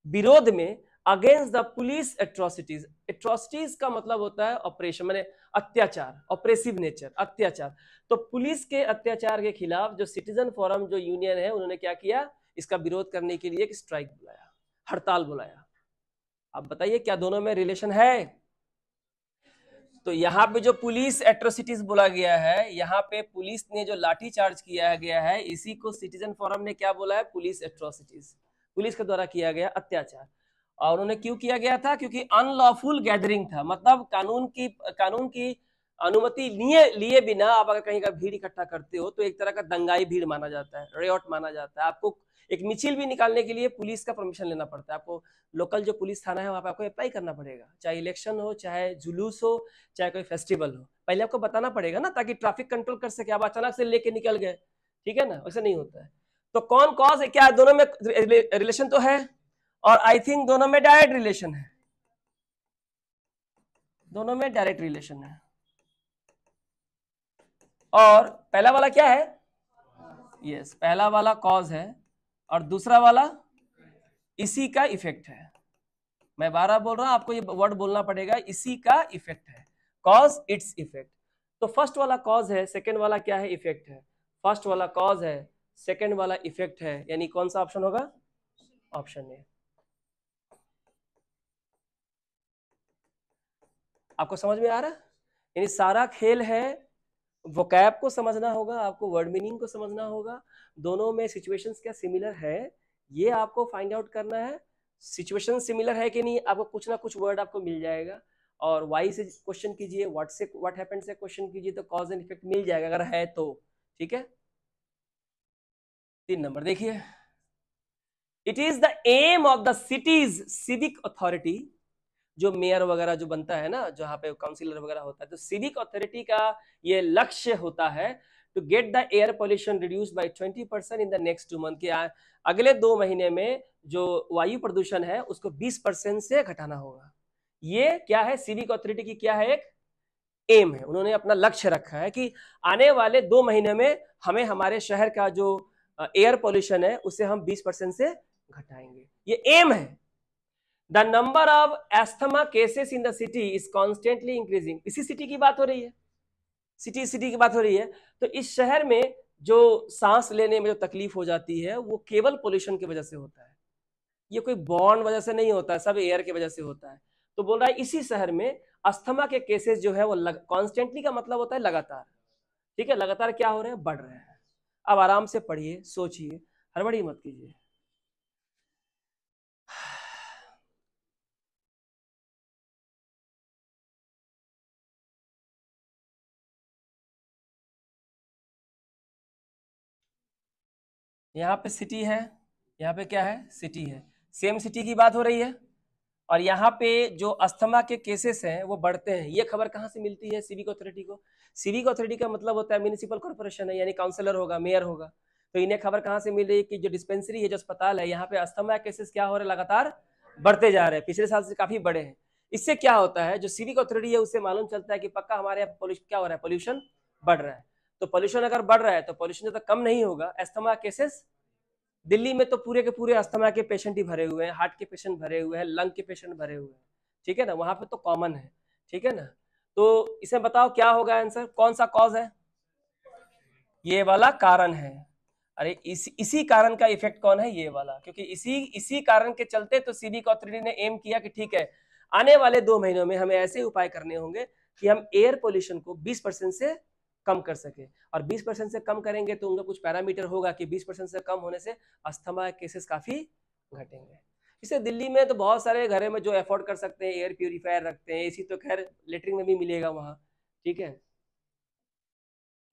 विरोध में, against the police atrocities. Atrocities का मतलब होता है ऑपरेशन, मैंने अत्याचार, ऑपरेसिव नेचर, अत्याचार। तो पुलिस के अत्याचार के खिलाफ जो सिटीजन फोरम जो यूनियन है उन्होंने क्या किया, इसका विरोध करने के लिए एक स्ट्राइक बुलाया, हड़ताल बुलाया। अब बताइए क्या दोनों में रिलेशन है। तो यहाँ पे जो पुलिस एट्रोसिटीज बोला गया है, यहाँ पे पुलिस ने जो लाठी चार्ज किया गया है, इसी को सिटीजन फोरम ने क्या बोला है, पुलिस एट्रोसिटीज, पुलिस के द्वारा किया गया अत्याचार। और उन्होंने क्यों किया गया था, क्योंकि अनलॉफुल गैदरिंग था, मतलब कानून की अनुमति लिए बिना आप अगर कहीं का भीड़ इकट्ठा करते हो तो एक तरह का दंगाई भीड़ माना जाता है, रेयॉट माना जाता है। आपको एक मिছিল भी निकालने के लिए पुलिस का परमिशन लेना पड़ता है, आपको लोकल जो पुलिस थाना है वहां पे आपको अप्लाई करना पड़ेगा, चाहे इलेक्शन हो, चाहे जुलूस हो, चाहे कोई फेस्टिवल हो, पहले आपको बताना पड़ेगा ना, ताकि ट्रैफिक कंट्रोल कर सके। आप अचानक से लेके निकल गए, ठीक है ना, वैसे नहीं होता है। तो कौन कॉज है, क्या दोनों में रिलेशन तो है, और आई थिंक दोनों में डायरेक्ट रिलेशन है, दोनों में डायरेक्ट रिलेशन है। और पहला वाला क्या है, यस, पहला वाला कॉज है और दूसरा वाला इसी का इफेक्ट है। मैं 12 बोल रहा हूं, आपको ये वर्ड बोलना पड़ेगा, इसी का इफेक्ट है, कॉज इट्स इफेक्ट। तो फर्स्ट वाला कॉज है, सेकेंड वाला क्या है, इफेक्ट है। फर्स्ट वाला कॉज है, सेकेंड वाला इफेक्ट है, यानी कौन सा ऑप्शन होगा, ऑप्शन ए। आपको समझ में आ रहा है? यानी सारा खेल है, वोकैब को समझना होगा, आपको वर्ड मीनिंग को समझना होगा, दोनों में सिचुएशंस क्या सिमिलर है ये आपको फाइंड आउट करना है। सिचुएशन सिमिलर है कि नहीं, आपको कुछ ना कुछ वर्ड आपको मिल जाएगा, और वाई से क्वेश्चन कीजिए, व्हाट हैपेंड से क्वेश्चन कीजिए, तो कॉज एंड इफेक्ट मिल जाएगा अगर है तो। ठीक है, 3 नंबर देखिए, it is the aim of the city's civic authority, जो मेयर वगैरह जो बनता है ना, जहाँ पे काउंसिलर वगैरह होता है, तो सिविक अथॉरिटी का ये लक्ष्य होता है to get the air pollution reduce by 20% in the next 2 month, के अगले 2 महीने में जो वायु प्रदूषण है उसको 20% से घटाना होगा। ये क्या है, सिविक अथॉरिटी की क्या है, एक एम है, उन्होंने अपना लक्ष्य रखा है कि आने वाले 2 महीने में हमें हमारे शहर का जो एयर पोल्यूशन है उसे हम 20% से घटाएंगे, ये एम है। The number of asthma cases in the city is constantly increasing, इसी सिटी की बात हो रही है, सिटी की बात हो रही है। तो इस शहर में जो सांस लेने में जो तकलीफ हो जाती है वो केवल पोल्यूशन की वजह से होता है, ये कोई बॉन्ड वजह से नहीं होता है, सब एयर की वजह से होता है। तो बोल रहा है इसी शहर में अस्थमा के केसेस जो है वो कॉन्स्टेंटली का मतलब होता है लगातार, ठीक है, लगातार क्या हो रहे हैं, बढ़ रहे हैं। अब आराम से पढ़िए, सोचिए, हड़बड़ी मत कीजिए। यहाँ पे सिटी है, यहाँ पे क्या है, सिटी है, सेम सिटी की बात हो रही है, और यहाँ पे जो अस्थमा के केसेस हैं वो बढ़ते हैं। ये खबर कहाँ से मिलती है, सिविक अथॉरिटी को। सिविक अथॉरिटी का मतलब होता है म्यूनिसिपल कॉर्पोरेशन है, यानी काउंसलर होगा, मेयर होगा। तो इन्हें खबर कहाँ से मिल रही है कि जो डिस्पेंसरी है, जो अस्पताल है, यहाँ पे अस्थमा केसेस क्या हो रहे हैं, लगातार बढ़ते जा रहे हैं, पिछले साल से काफी बड़े हैं। इससे क्या होता है, जो सिविक अथॉरिटी है उससे मालूम चलता है कि पक्का हमारे यहाँ क्या हो रहा है, पोल्यूशन बढ़ रहा है। तो पोल्यूशन अगर बढ़ रहा है तो पोल्यूशन जब तक कम नहीं होगा, अस्थमा केसेस, दिल्ली में तो पूरे के पूरे अस्थमा के पेशेंट ही भरे हुए हैं, हार्ट के पेशेंट भरे हुए हैं, लंग के पेशेंट भरे हुए हैं, ठीक है ना, वहां पे तो कॉमन है, ठीक है ना। तो इसे बताओ क्या होगा आंसर, कौन सा कॉज है, ये वाला कारण है। अरे इसी कारण का इफेक्ट कौन है, ये वाला, क्योंकि इसी कारण के चलते तो सिविक अथॉरिटी ने एम किया कि ठीक है, आने वाले 2 महीनों में हमें ऐसे उपाय करने होंगे कि हम एयर पोल्यूशन को 20% से कम कर सके, और 20% से कम करेंगे तो उनका कुछ पैरामीटर होगा कि 20% से कम होने से अस्थमा केसेस काफी घटेंगे। इसे दिल्ली में तो बहुत सारे घरों में जो अफोर्ड कर सकते हैं एयर प्यूरिफायर रखते हैं, एसी तो खैर लेटरिन में भी मिलेगा वहां, ठीक है।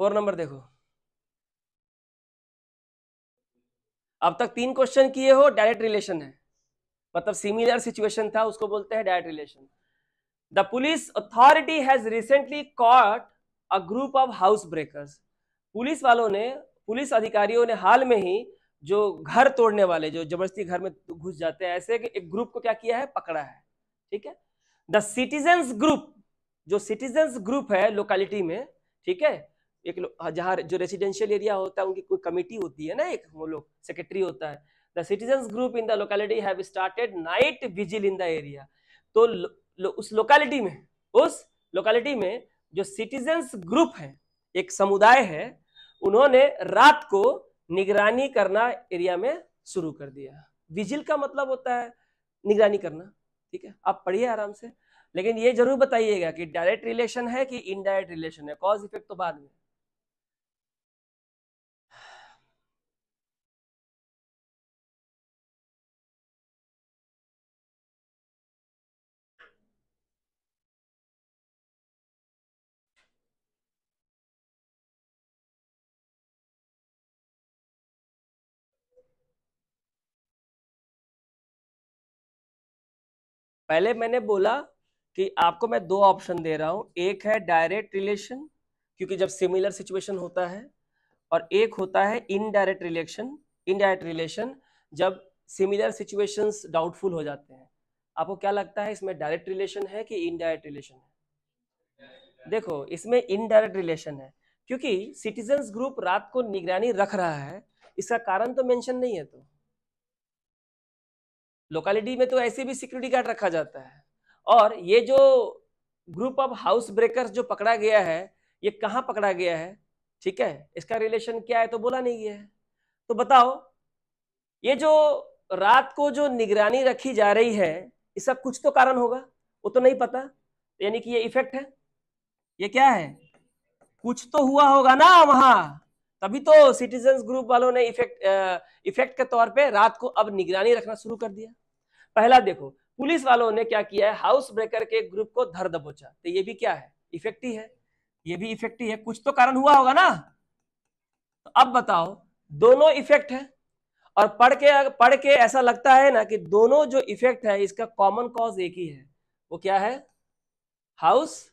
4 नंबर देखो, अब तक 3 क्वेश्चन किए हो, डायरेक्ट रिलेशन है, मतलब सिमिलर सिचुएशन था, उसको बोलते हैं direct relation. The police authority has recently caught a group of house breakers, police वालों ने, पुलिस अधिकारियों ने हाल में ही जो घर तोड़ने वाले, जो जबरदस्ती घर में घुस जाते हैं, ऐसे एक ग्रुप को क्या किया है, पकड़ा है, ठीक है। द सिटीजन्स ग्रुप, जो सिटीजन्स ग्रुप है लोकेलिटी में, ठीक है, एक जहाँ जो रेसिडेंशियल एरिया होता है उनकी कोई कमेटी होती है ना, एक वो लोग सेक्रेटरी होता है। The citizens group in the locality have started night vigil in the area, तो उस लोकेलिटी में जो सिटीजन्स ग्रुप है, एक समुदाय है, उन्होंने रात को निगरानी करना एरिया में शुरू कर दिया। विजिल का मतलब होता है निगरानी करना, ठीक है। आप पढ़िए आराम से, लेकिन ये जरूर बताइएगा कि डायरेक्ट रिलेशन है कि इनडायरेक्ट रिलेशन है, कॉज इफेक्ट तो बाद में। पहले मैंने बोला कि आपको मैं 2 ऑप्शन दे रहा हूं, एक है डायरेक्ट रिलेशन, क्योंकि जब सिमिलर सिचुएशन होता है, और एक होता है इनडायरेक्ट रिलेशन, इनडायरेक्ट रिलेशन जब सिमिलर सिचुएशंस डाउटफुल हो जाते हैं। आपको क्या लगता है, इसमें डायरेक्ट रिलेशन है कि इनडायरेक्ट रिलेशन है? देखो, इसमें इनडायरेक्ट रिलेशन है, क्योंकि सिटीजन्स ग्रुप रात को निगरानी रख रहा है, इसका कारण तो मेंशन नहीं है। तो लोकेलिटी में तो ऐसे भी सिक्योरिटी गार्ड रखा जाता है, और ये जो ग्रुप ऑफ हाउस ब्रेकर्स जो पकड़ा गया है, ये कहाँ पकड़ा गया है, ठीक है, इसका रिलेशन क्या है तो बोला नहीं गया है। तो बताओ ये जो रात को जो निगरानी रखी जा रही है इसका कुछ तो कारण होगा, वो तो नहीं पता, यानी कि ये इफेक्ट है, ये क्या है, कुछ तो हुआ होगा ना वहां, तभी तो सिटीजन्स ग्रुप वालों ने इफेक्ट के तौर पे रात को अब निगरानी रखना शुरू कर दिया। पहला देखो, पुलिस वालों ने क्या किया है, हाउस ब्रेकर के ग्रुप को धर दबोचा, तो ये भी क्या है, इफेक्ट ही है, ये भी इफेक्ट ही है, कुछ तो कारण हुआ होगा ना। तो अब बताओ दोनों इफेक्ट है, और पढ़ के ऐसा लगता है ना कि दोनों जो इफेक्ट है इसका कॉमन कॉज एक ही है, वो क्या है, हाउस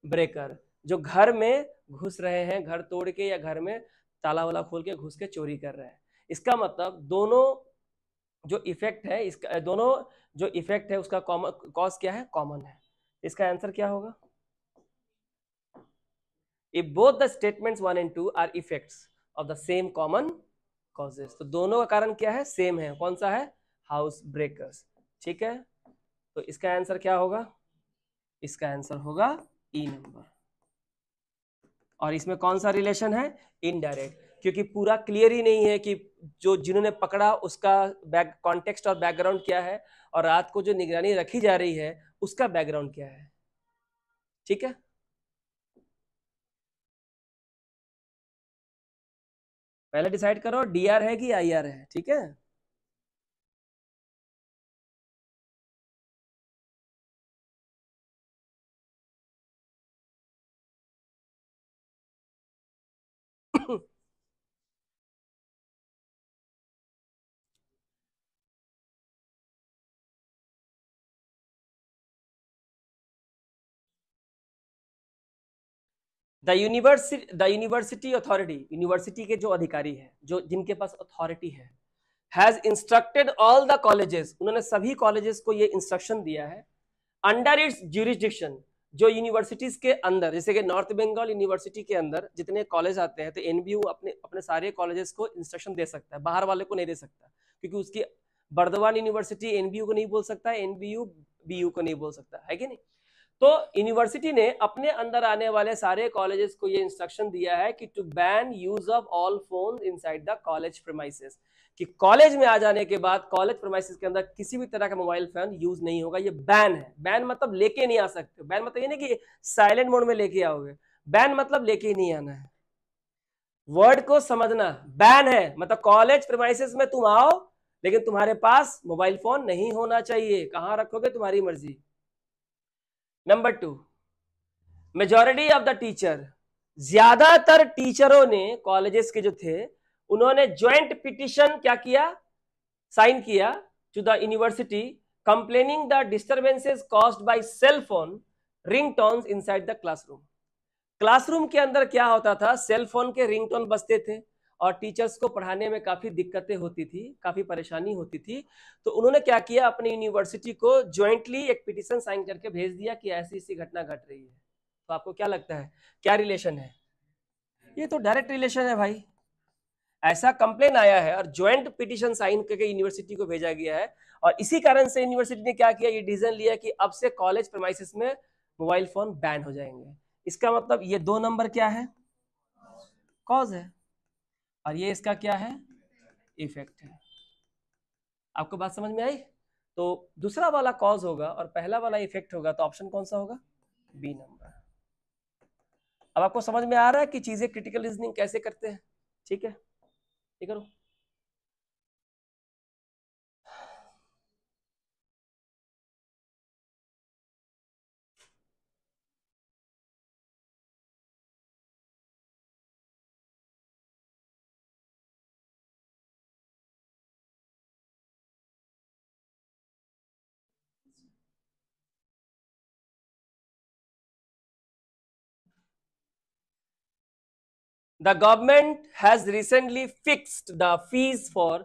ब्रेकर, जो घर में घुस रहे हैं, घर तोड़ के या घर में ताला वाला खोल के घुस के चोरी कर रहे हैं। इसका मतलब दोनों जो इफेक्ट है, इसका दोनों जो इफेक्ट है उसका कॉमन कॉज क्या है, कॉमन है। इसका आंसर क्या होगा, if both the statements 1 and 2 are effects of the same common causes, तो दोनों का कारण क्या है, सेम है, कौन सा है, हाउस ब्रेकर्स, ठीक है। तो इसका आंसर क्या होगा, इसका आंसर होगा ई नंबर, और इसमें कौन सा रिलेशन है, इनडायरेक्ट, क्योंकि पूरा क्लियर ही नहीं है कि जो जिन्होंने पकड़ा उसका कॉन्टेक्स्ट और बैकग्राउंड क्या है, और रात को जो निगरानी रखी जा रही है उसका बैकग्राउंड क्या है, ठीक है। पहले डिसाइड करो डीआर है कि आईआर है, ठीक है। द यूनिवर्सिटी अथॉरिटी, यूनिवर्सिटी के जो अधिकारी है, जो जिनके पास अथॉरिटी है, has instructed all the colleges, उन्होंने सभी कॉलेजेस को ये इंस्ट्रक्शन दिया है, अंडर इट्स ज्यूरिसडिक्शन, जो यूनिवर्सिटीज के अंदर, जैसे कि नॉर्थ बंगाल यूनिवर्सिटी के अंदर जितने कॉलेज आते हैं, तो एनबीयू अपने अपने सारे कॉलेजेस को इंस्ट्रक्शन दे सकता है, बाहर वाले को नहीं दे सकता, क्योंकि उसकी बर्दवान यूनिवर्सिटी एनबीयू को नहीं बोल सकता, एनबीयू बीयू को नहीं बोल सकता है कि नहीं। तो यूनिवर्सिटी ने अपने अंदर आने वाले सारे कॉलेजेस को ये इंस्ट्रक्शन दिया है कि to ban use of all phone inside the college premises, कि कॉलेज में आ जाने के बाद कॉलेज प्रीमाइसेस के अंदर किसी भी तरह का मोबाइल फोन यूज नहीं होगा, ये बैन है। बैन मतलब लेके नहीं आ सकते, बैन मतलब ये नहीं कि साइलेंट मोड में लेके आओगे, बैन मतलब लेके ही नहीं आना है, वर्ड को समझना, बैन है मतलब कॉलेज प्रीमाइसेस में तुम आओ लेकिन तुम्हारे पास मोबाइल फोन नहीं होना चाहिए, कहां रखोगे तुम्हारी मर्जी। Number 2, majority of the teacher, ज्यादातर टीचरों ने कॉलेजेस के जो थे उन्होंने ज्वाइंट पिटिशन क्या किया, साइन किया to the university complaining the disturbances caused by cell phone ringtones inside the classroom. Classroom के अंदर क्या होता था, सेल फोन के रिंगटोन बजते थे और टीचर्स को पढ़ाने में काफी दिक्कतें होती थी, काफी परेशानी होती थी। तो उन्होंने क्या किया, अपनी यूनिवर्सिटी को ज्वाइंटली एक पिटिशन साइन करके भेज दिया कि ऐसी ऐसी घटना घट रही है। तो आपको क्या लगता है क्या रिलेशन है, ये तो डायरेक्ट रिलेशन है भाई, ऐसा कंप्लेन आया है और ज्वाइंट पिटिशन साइन करके यूनिवर्सिटी को भेजा गया है, और इसी कारण से यूनिवर्सिटी ने क्या किया, ये डिसीजन लिया कि अब से कॉलेज प्रीमाइसेस में मोबाइल फोन बैन हो जाएंगे। इसका मतलब ये 2 नंबर क्या है, कॉज है, और ये इसका क्या है, इफेक्ट है। आपको बात समझ में आई। तो दूसरा वाला कॉज होगा और पहला वाला इफेक्ट होगा, तो ऑप्शन कौन सा होगा, बी नंबर। अब आपको समझ में आ रहा है कि चीजें क्रिटिकल रीजनिंग कैसे करते हैं, ठीक है, ये करो। The government has recently fixed the fees for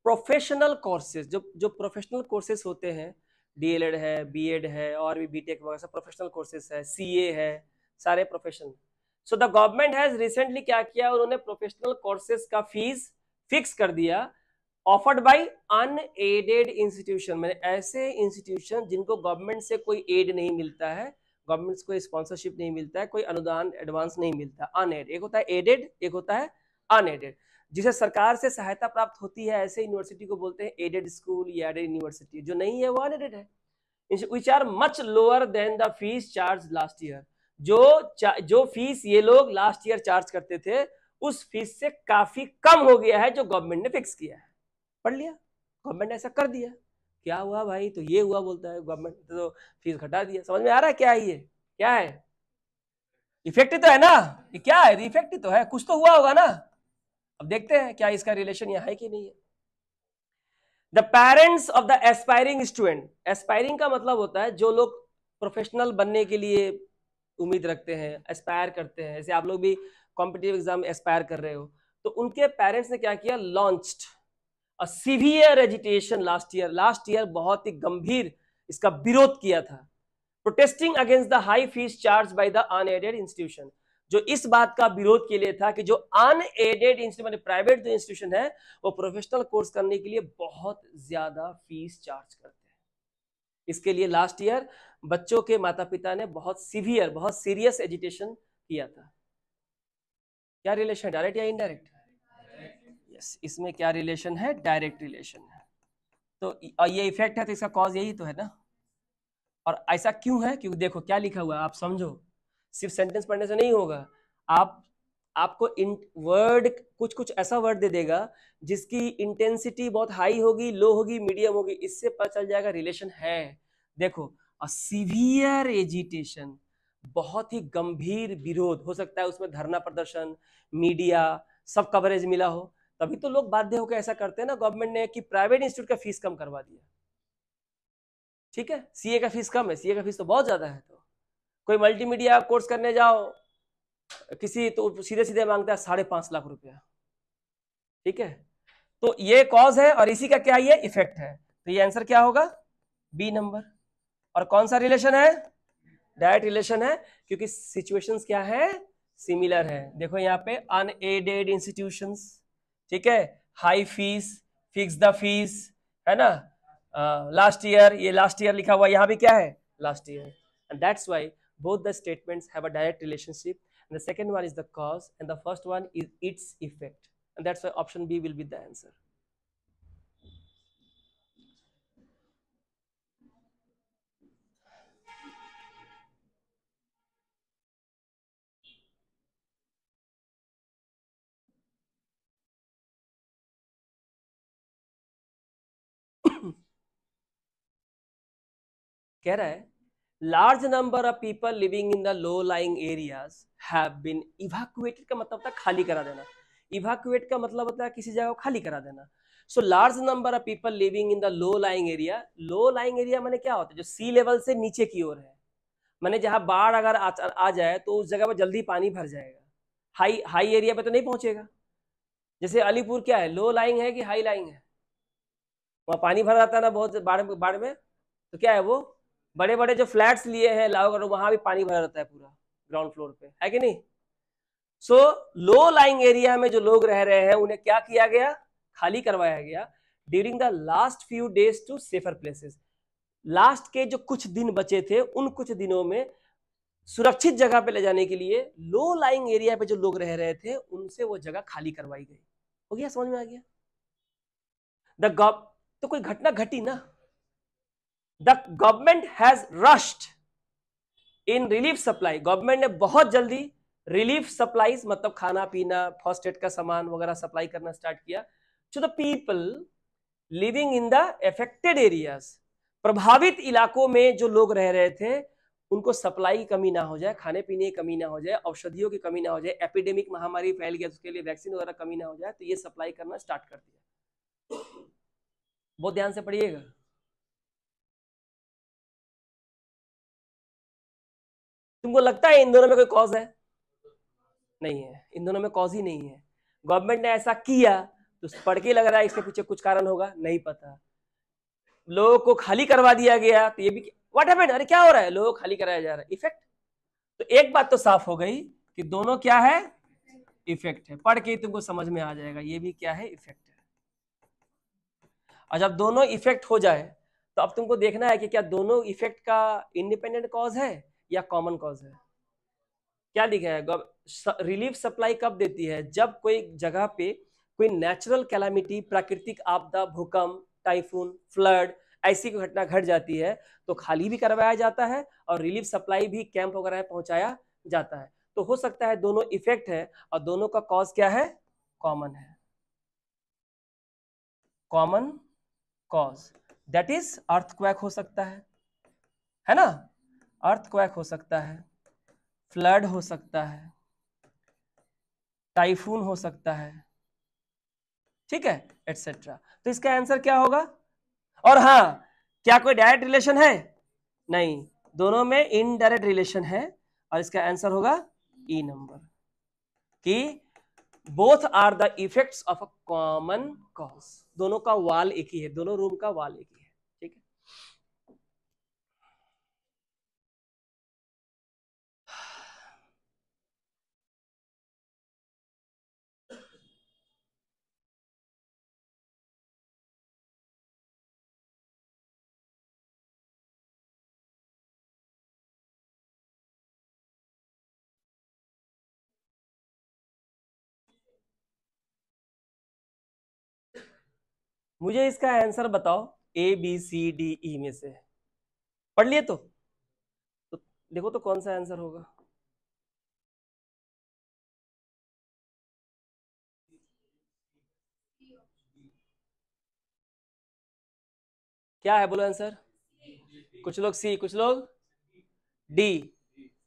professional courses, जो प्रोफेशनल कोर्सेज होते हैं, डीएलएड है, बीएड है और भी बीटेक वगैरह सब प्रोफेशनल कोर्सेज है, सीए है, सारे professional. So the government has recently क्या किया, उन्होंने प्रोफेशनल कोर्सेज का फीस फिक्स कर दिया, ऑफर्ड बाय अनएडेड इंस्टीट्यूशन, मैंने ऐसे इंस्टीट्यूशन जिनको गवर्नमेंट से कोई एड नहीं मिलता है, गवर्नमेंट को स्पॉन्सरशिप नहीं मिलता है, कोई अनुदान एडवांस नहीं मिलता, अनएडेड। एक होता है एडेड, एक होता है अनएडेड। जिसे सरकार से सहायता प्राप्त होती है ऐसे यूनिवर्सिटी को बोलते हैं एडेड स्कूल या एडेड यूनिवर्सिटी। जो नहीं है वो अनएडेड है, which are much lower than the fees charge last year. जो फीस ये लोग लास्ट ईयर चार्ज करते थे उस फीस से काफी कम हो गया है जो गवर्नमेंट ने फिक्स किया है। पढ़ लिया, गवर्नमेंट ने ऐसा कर दिया। क्या हुआ भाई? तो ये हुआ बोलता है गवर्नमेंट तो फीस घटा दिया। समझ में आ रहा है क्या है ये? क्या है? इफेक्ट ही तो है ना ये। क्या है? इफेक्ट ही तो है, कुछ तो हुआ होगा ना। अब देखते हैं क्या इसका रिलेशन यहाँ है कि नहीं है। The parents of the aspiring student, aspiring का मतलब होता है जो लोग प्रोफेशनल बनने के लिए उम्मीद रखते हैं, एस्पायर करते हैं, जैसे आप लोग भी कॉम्पिटिटिव एग्जाम एस्पायर कर रहे हो, तो उनके पेरेंट्स ने क्या किया, launched a severe agitation last year बहुत ही गंभीर इसका विरोध किया था, protesting against the high fees charge by the unaided institution. जो इस बात का विरोध के लिए था कि जो अनएडेड इंस्टीट्यूशन, प्राइवेट जो इंस्टीट्यूशन है वो प्रोफेशनल कोर्स करने के लिए बहुत ज्यादा फीस चार्ज करते हैं। इसके लिए लास्ट ईयर बच्चों के माता पिता ने बहुत सीवियर, बहुत सीरियस एजिटेशन किया था। क्या रिलेशन, डायरेक्ट या इनडायरेक्ट? यस, इसमें क्या रिलेशन है? डायरेक्ट रिलेशन है। तो ये इफेक्ट है तो इसका कॉज यही तो है ना। और ऐसा क्यों है? क्योंकि देखो क्या लिखा हुआ है, आप समझो, सिर्फ सेंटेंस पढ़ने से नहीं होगा। आपको वर्ड कुछ ऐसा वर्ड दे देगा जिसकी इंटेंसिटी बहुत हाई होगी, लो होगी, मीडियम होगी, इससे पता चल जाएगा रिलेशन है। देखो, अ सीवियर एजिटेशन, बहुत ही गंभीर विरोध, हो सकता है उसमें धरना प्रदर्शन, मीडिया, सब कवरेज मिला हो, तभी तो लोग बाध्य होकर ऐसा करते हैं ना। गवर्नमेंट ने कि प्राइवेट इंस्टीट्यूट का फीस कम करवा दिया, ठीक है, सीए का फीस कम है, सीए का फीस तो बहुत ज्यादा है। तो कोई मल्टीमीडिया कोर्स करने जाओ किसी, तो सीधे सीधे मांगता है 5.5 लाख रुपया, ठीक है। तो ये कॉज है और इसी का क्या ये इफेक्ट है। तो ये आंसर क्या होगा? B number. और कौन सा रिलेशन है? डायरेक्ट रिलेशन है, क्योंकि सिचुएशंस क्या है? सिमिलर है। देखो यहाँ पे अनएडेड इंस्टीट्यूशंस, ठीक है, high fees, fix the fees, है ना, लास्ट ईयर, ये लास्ट ईयर लिखा हुआ, यहाँ भी क्या है? Last year. And that's why both the statements have a direct relationship, and the second one is the cause and the first one is its effect, and that's why option B will be the answer. कह रहा है large number of people living in the low lying areas have been evacuated, का मतलब होता है खाली करा देना। इवैक्यूएट का मतलब होता है किसी जगह को खाली करा देना। So large number of people living in the low lying area, low lying area माने क्या होता है? जो सी लेवल से नीचे की ओर है, माने जहां बाढ़ अगर आ जाए तो उस जगह पर जल्दी पानी भर जाएगा, हाई एरिया पे तो नहीं पहुंचेगा। जैसे अलीपुर क्या है, लो लाइंग है कि हाई लाइंग है? वहां पानी भर जाता है ना बहुत बाढ़ में, तो क्या है वो बड़े बड़े जो फ्लैट्स लिए हैं लाओ, वहां भी पानी भरा रहता है पूरा ग्राउंड फ्लोर पे, है कि नहीं। सो लो लाइंग एरिया में जो लोग रह रहे हैं उन्हें क्या किया गया? खाली करवाया गया during the last few days to safer places. Last के जो कुछ दिन बचे थे उन कुछ दिनों में सुरक्षित जगह पे ले जाने के लिए लो लाइंग एरिया पे जो लोग रह रहे थे उनसे वो जगह खाली करवाई गई। हो गया, समझ में आ गया? तो कोई घटना घटी ना। The government has rushed in relief supply, government ने बहुत जल्दी रिलीफ सप्लाईज, मतलब खाना पीना, फर्स्ट एड का सामान वगैरह सप्लाई करना स्टार्ट किया to the people living in the affected areas. प्रभावित इलाकों में जो लोग रह रहे थे उनको सप्लाई की कमी ना हो जाए, खाने पीने की कमी ना हो जाए, औषधियों की कमी ना हो जाए, एपिडेमिक महामारी फैल गया उसके लिए वैक्सीन वगैरह कमी ना हो जाए, तो ये सप्लाई करना स्टार्ट कर दिया। बहुत ध्यान से पढ़िएगा। तुमको लगता है इन दोनों में कोई कॉज है? नहीं है, इन दोनों में कॉज ही नहीं है। गवर्नमेंट ने ऐसा किया तो पढ़ के लग रहा है इसके पीछे कुछ कारण होगा, नहीं पता। लोगों को खाली करवा दिया गया तो ये भी व्हाट हैपेंड, अरे क्या हो रहा है, लोगों को खाली कराया जा रहा है, इफेक्ट। तो एक बात तो साफ हो गई कि दोनों क्या है? इफेक्ट है। पढ़ के तुमको समझ में आ जाएगा ये भी क्या है? इफेक्ट है। और जब दोनों इफेक्ट हो जाए तो अब तुमको देखना है कि क्या दोनों इफेक्ट का इंडिपेंडेंट कॉज है या कॉमन कॉज है? क्या लिखा है? रिलीफ सप्लाई कब देती है? जब कोई जगह पे कोई नेचुरल कैलामिटी, प्राकृतिक आपदा, भूकंप, टाइफून, फ्लड, ऐसी कोई घटना घट जाती है तो खाली भी करवाया जाता है और रिलीफ सप्लाई भी कैंप वगैरह में पहुंचाया जाता है। तो हो सकता है दोनों इफेक्ट है और दोनों का कॉज क्या है? कॉमन है। Common cause that is earthquake हो सकता है ना? अर्थक्वेक हो सकता है, फ्लड हो सकता है, टाइफून हो सकता है, ठीक है, एटसेट्रा। तो इसका आंसर क्या होगा? और हाँ, क्या कोई डायरेक्ट रिलेशन है? नहीं, दोनों में इनडायरेक्ट रिलेशन है और इसका आंसर होगा ई नंबर, कि both are the effects of a common cause. दोनों का वाल एक ही है, दोनों रूम का वाल एक ही है, ठीक है। मुझे इसका आंसर बताओ, ए बी सी डी ई में से पढ़ लिए तो देखो तो कौन सा आंसर होगा। क्या है, बोलो आंसर। कुछ लोग सी, कुछ लोग डी।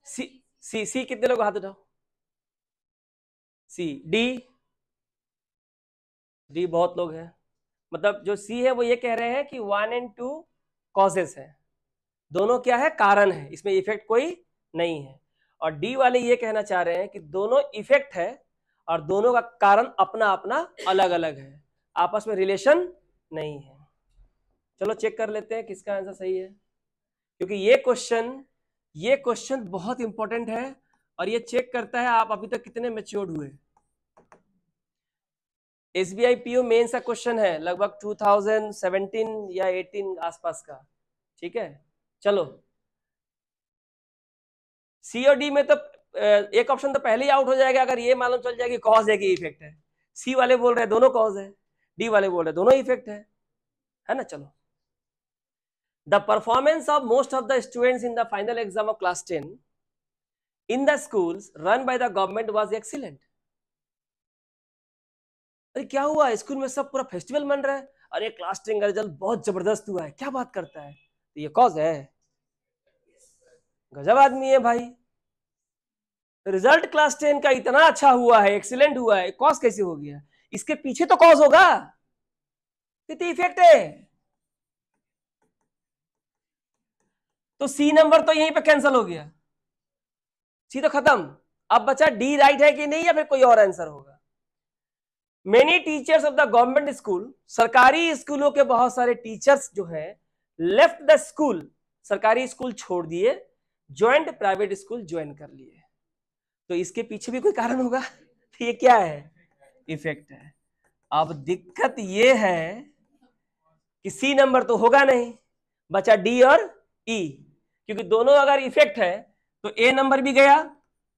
सी, सी कितने लोग हाथ उठाओ? सी, डी, डी बहुत लोग हैं। मतलब जो सी है वो ये कह रहे हैं कि 1 और 2 कॉजेस है, दोनों क्या है? कारण है, इसमें इफेक्ट कोई नहीं है। और डी वाले ये कहना चाह रहे हैं कि दोनों इफेक्ट है और दोनों का कारण अपना अपना अलग अलग है, आपस में रिलेशन नहीं है। चलो चेक कर लेते हैं किसका आंसर सही है, क्योंकि ये क्वेश्चन बहुत इंपॉर्टेंट है और ये चेक करता है आप अभी तक कितने मैच्योर्ड हुए। एसबीआई पीओ मेंस का क्वेश्चन है, लगभग 2017 या 18 आसपास का, ठीक है। चलो, सी और डी में तो एक ऑप्शन तो पहले ही आउट हो जाएगा अगर ये मालूम चल जाएगा कॉज है कि इफेक्ट है। सी वाले बोल रहे हैं दोनों कॉज है, डी वाले बोल रहे हैं दोनों इफेक्ट है ना। चलो, the performance of most of the students in the final exam of class 10 in the schools run by the government was excellent. अरे क्या हुआ, स्कूल में सब पूरा फेस्टिवल मन रहा है, अरे क्लास 10 का रिजल्ट बहुत जबरदस्त हुआ है, क्या बात करता है, तो ये कॉज है। गजब आदमी है भाई, रिजल्ट क्लास 10 का इतना अच्छा हुआ है, एक्सीलेंट हुआ है, कॉज कैसे हो गया? इसके पीछे तो कॉज होगा, कितनी इफेक्ट है। तो सी नंबर तो यहीं पे कैंसिल हो गया, सी तो खत्म। अब बचा डी राइट है कि नहीं या फिर कोई और आंसर होगा। Many teachers of the government school, सरकारी स्कूलों के बहुत सारे टीचर्स जो हैं लेफ्ट द स्कूल, सरकारी स्कूल छोड़ दिए, ज्वाइंट प्राइवेट स्कूल ज्वाइन कर लिए। तो इसके पीछे भी कोई कारण होगा, तो ये क्या है? इफेक्ट है। अब दिक्कत ये है कि सी नंबर तो होगा नहीं, बचा डी और ई, क्योंकि दोनों अगर इफेक्ट है तो ए नंबर भी गया,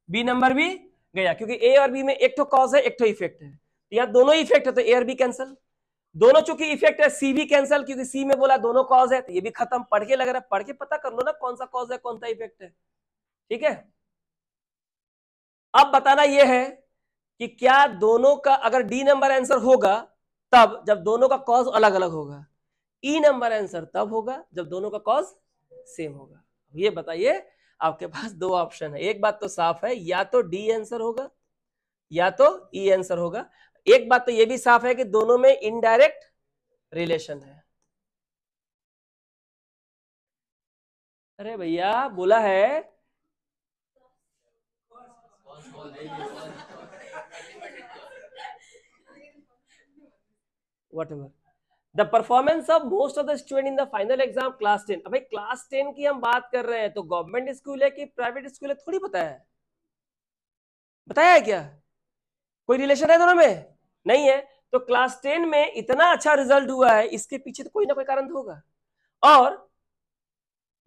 बी नंबर भी गया, क्योंकि ए और बी में एक तो कॉज है एक तो इफेक्ट है, या दोनों इफेक्ट है तो ए और बी कैंसल, दोनों चूंकि इफेक्ट है सी भी कैंसल, क्योंकि सी में बोला दोनों कॉज है, तो ये भी खत्म। पढ़ के लग रहा है, पढ़ के पता कर लो ना कौन सा कॉज है कौन सा इफेक्ट है, ठीक है। अब बताना यह है कि क्या दोनों का अगर डी नंबर आंसर होगा तब जब दोनों का कॉज अलग अलग होगा, ई नंबर आंसर तब होगा जब दोनों का कॉज सेम होगा। ये बताइए, आपके पास दो ऑप्शन है, एक बात तो साफ है, या तो डी आंसर होगा या तो ई आंसर होगा। एक बात तो ये भी साफ है कि दोनों में इनडायरेक्ट रिलेशन है। अरे भैया बोला है, whatever the performance of most of the student in the final exam class 10। अबे क्लास 10 की हम बात कर रहे हैं तो गवर्नमेंट स्कूल है कि प्राइवेट स्कूल है थोड़ी पता है, बताया है क्या? कोई रिलेशन है दोनों में? नहीं है। तो क्लास 10 में इतना अच्छा रिजल्ट हुआ है, इसके पीछे तो कोई ना कोई कारण तो होगा। और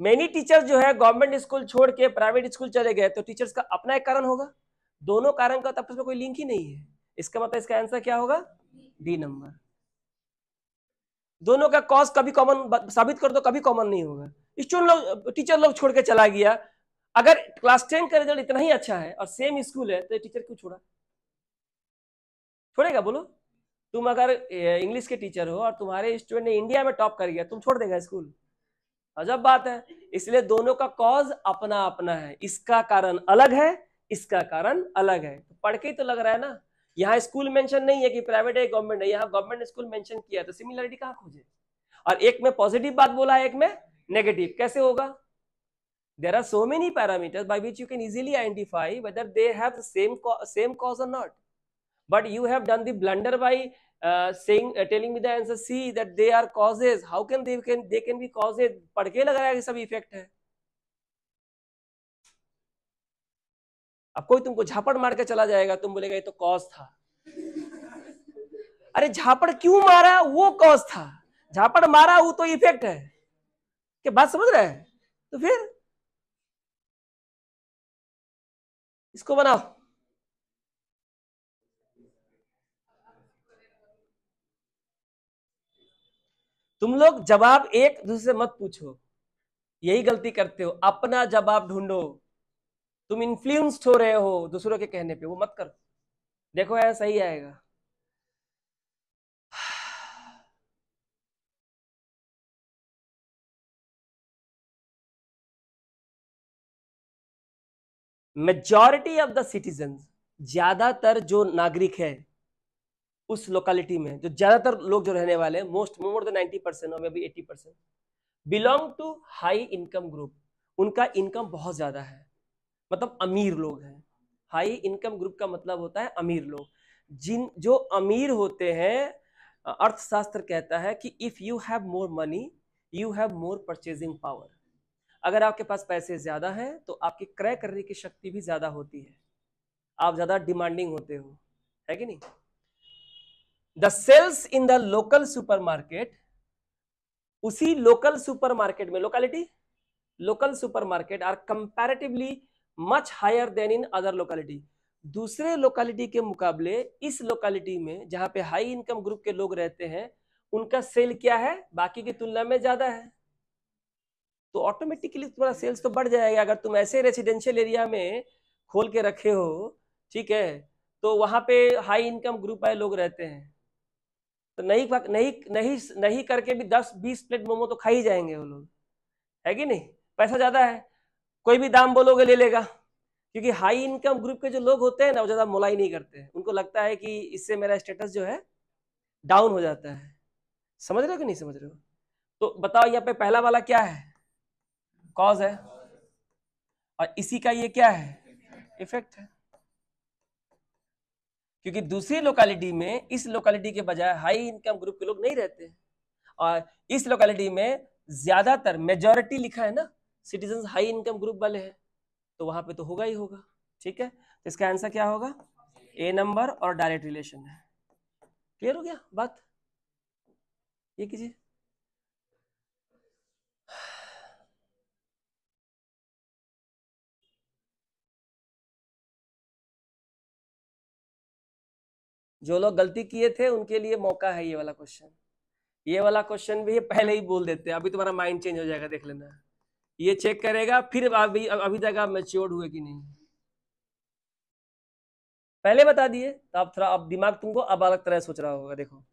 मेनी टीचर जो है गवर्नमेंट स्कूल छोड़ के प्राइवेट स्कूल चले गए, तो टीचर्स का अपना एक कारण होगा, दोनों कारण का आपस में कोई लिंक ही नहीं है। इसका मतलब इसका आंसर क्या होगा? D number. दोनों का कॉज कभी कॉमन साबित कर दो, कभी कॉमन नहीं होगा। स्टूडेंट लोग, टीचर लोग छोड़ के चला गया। अगर क्लास 10 का रिजल्ट इतना ही अच्छा है और सेम स्कूल है, तो टीचर क्यों छोड़ा? छोड़ेगा? बोलो। तुम अगर इंग्लिश के टीचर हो और तुम्हारे स्टूडेंट ने इंडिया में टॉप कर गया, तुम छोड़ देगा स्कूल? अजब बात है। इसलिए दोनों का कॉज अपना अपना है, इसका कारण अलग है, इसका कारण अलग है। तो पढ़ के ही तो लग रहा है ना। यहाँ स्कूल मेंशन नहीं है कि प्राइवेट है गवर्नमेंट है, यहाँ गवर्नमेंट स्कूल मेंशन किया है, तो सिमिलरिटी कहाँ खोजे? और एक में पॉजिटिव बात बोला है, एक में नेगेटिव, कैसे होगा? There are so many parameters by which you can easily identify whether they have the same cause or not. But you have done the blunder by telling me the answer C, that they are causes. How can they can be causes? पढ़ के लग रहा है कि सब effect है। अब कोई तुमको झापड़ मार के चला जाएगा, तुम बोलेगा ये तो कॉज था। अरे झापड़ क्यों मारा? वो कॉज था। झापड़ मारा वो तो इफेक्ट है। क्या बात समझ रहे हैं? तो फिर इसको बनाओ। तुम लोग जवाब एक दूसरे से मत पूछो, यही गलती करते हो, अपना जवाब ढूंढो। तुम इन्फ्लुएंस्ड हो रहे हो दूसरों के कहने पे, वो मत करो। देखो यार सही आएगा। मेजॉरिटी ऑफ द सिटीजन, ज्यादातर जो नागरिक है उस लोकेलिटी में, जो ज्यादातर लोग जो रहने वाले हैं, मोस्ट मोर देन 90% और may be 80%, belong to high income group. उनका इनकम बहुत ज्यादा है, मतलब अमीर लोग हैं। हाई इनकम ग्रुप का मतलब होता है अमीर लोग। जिन जो अमीर होते हैं, अर्थशास्त्र कहता है कि if you have more money you have more purchasing power. अगर आपके पास पैसे ज्यादा हैं तो आपकी क्रय करने की शक्ति भी ज्यादा होती है, आप ज्यादा डिमांडिंग होते हो, है कि नहीं? The sales in the local supermarket, उसी लोकल सुपरमार्केट में, locality, local supermarket are comparatively much higher than in other locality. दूसरे लोकेलिटी के मुकाबले इस लोकेलिटी में जहां पे हाई इनकम ग्रुप के लोग रहते हैं, उनका सेल क्या है? बाकी की तुलना में ज्यादा है। तो ऑटोमेटिकली तुम्हारा सेल्स तो बढ़ जाएगा। अगर तुम ऐसे रेसिडेंशियल एरिया में खोल के रखे हो, ठीक है, तो वहां पे हाई इनकम ग्रुप वाले लोग रहते हैं, तो नहीं नहीं नहीं नहीं करके भी 10-20 प्लेट मोमो तो खा ही जाएंगे वो लोग, है कि नहीं? पैसा ज्यादा है, कोई भी दाम बोलोगे ले लेगा। क्योंकि हाई इनकम ग्रुप के जो लोग होते हैं ना, वो ज्यादा मोलाई नहीं करते हैं। उनको लगता है कि इससे मेरा स्टेटस जो है डाउन हो जाता है। समझ रहे हो कि नहीं समझ रहे हो? तो बताओ यहाँ पे पहला वाला क्या है? कॉज है, और इसी का ये क्या है? इफेक्ट है। क्योंकि दूसरी लोकेलिटी में इस लोकेलिटी के बजाय हाई इनकम ग्रुप के लोग नहीं रहते हैं, और इस लोकेलिटी में ज्यादातर मेजॉरिटी लिखा है ना, सिटीजन हाई इनकम ग्रुप वाले हैं, तो वहां पे तो होगा ही होगा। ठीक है, तो इसका आंसर क्या होगा? ए नंबर, और डायरेक्ट रिलेशन है। क्लियर हो गया बात? ये कीजिए। जो लोग गलती किए थे उनके लिए मौका है ये वाला क्वेश्चन। ये वाला क्वेश्चन भी पहले ही बोल देते हैं, अभी तुम्हारा माइंड चेंज हो जाएगा, देख लेना। ये चेक करेगा फिर अभी तक आप मैच्योर्ड हुए कि नहीं। पहले बता दिए तो आप थोड़ा, अब दिमाग तुमको अब अलग तरह सोच रहा होगा। देखो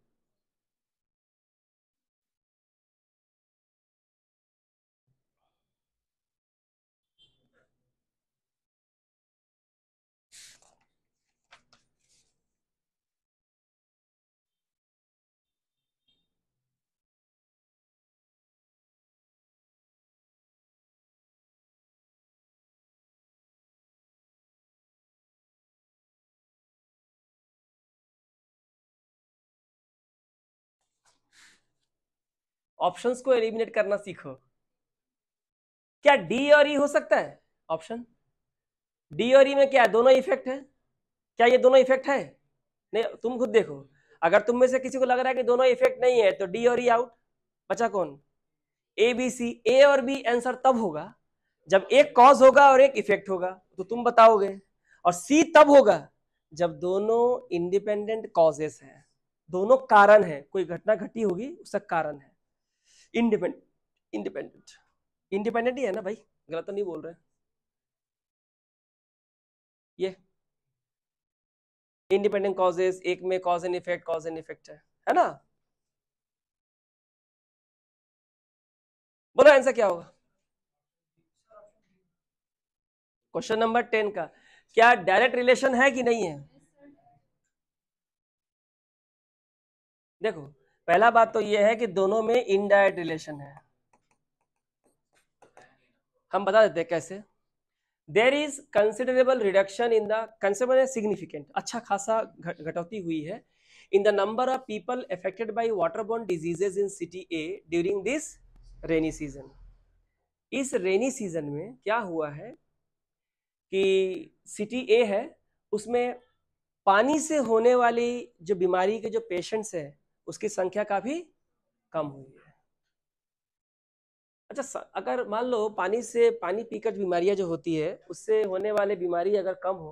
ऑप्शंस को एलिमिनेट करना सीखो। क्या डी और ई हो सकता है? ऑप्शन डी और ई में क्या है? दोनों इफेक्ट है। क्या ये दोनों इफेक्ट है? नहीं, तुम खुद देखो। अगर तुम में से किसी को लग रहा है कि दोनों इफेक्ट नहीं है, तो डी और ई आउट। बचा कौन? ए बी सी, ए और बी आंसर तब होगा जब एक कॉज होगा और एक इफेक्ट होगा, तो तुम बताओगे। और सी तब होगा जब दोनों इंडिपेंडेंट कॉजेस हैं, दोनों कारण है, कोई घटना घटी होगी उसका कारण है। इंडिपेंडेंट इंडिपेंडेंट इंडिपेंडेंट ही है ना भाई, गलत तो नहीं बोल रहे। ये इंडिपेंडेंट कॉजेस, एक में कॉज एंड इफेक्ट है ना। बोलो आंसर क्या होगा। क्वेश्चन नंबर 10 का क्या डायरेक्ट रिलेशन है कि नहीं है। देखो पहला बात तो यह है कि दोनों में इनडायरेक्ट रिलेशन है। हम बता देते हैं कैसे। There is considerable reduction in the considerable significant, अच्छा खासा घटौती हुई है in the number of people affected by waterborne diseases in city A during this rainy season. इस रेनी सीजन में क्या हुआ है कि सिटी ए है, उसमें पानी से होने वाली जो बीमारी के जो पेशेंट्स है उसकी संख्या काफी कम हुई है। अच्छा अगर मान लो पानी पीकर बीमारियां जो होती है उससे होने वाले बीमारी अगर कम हो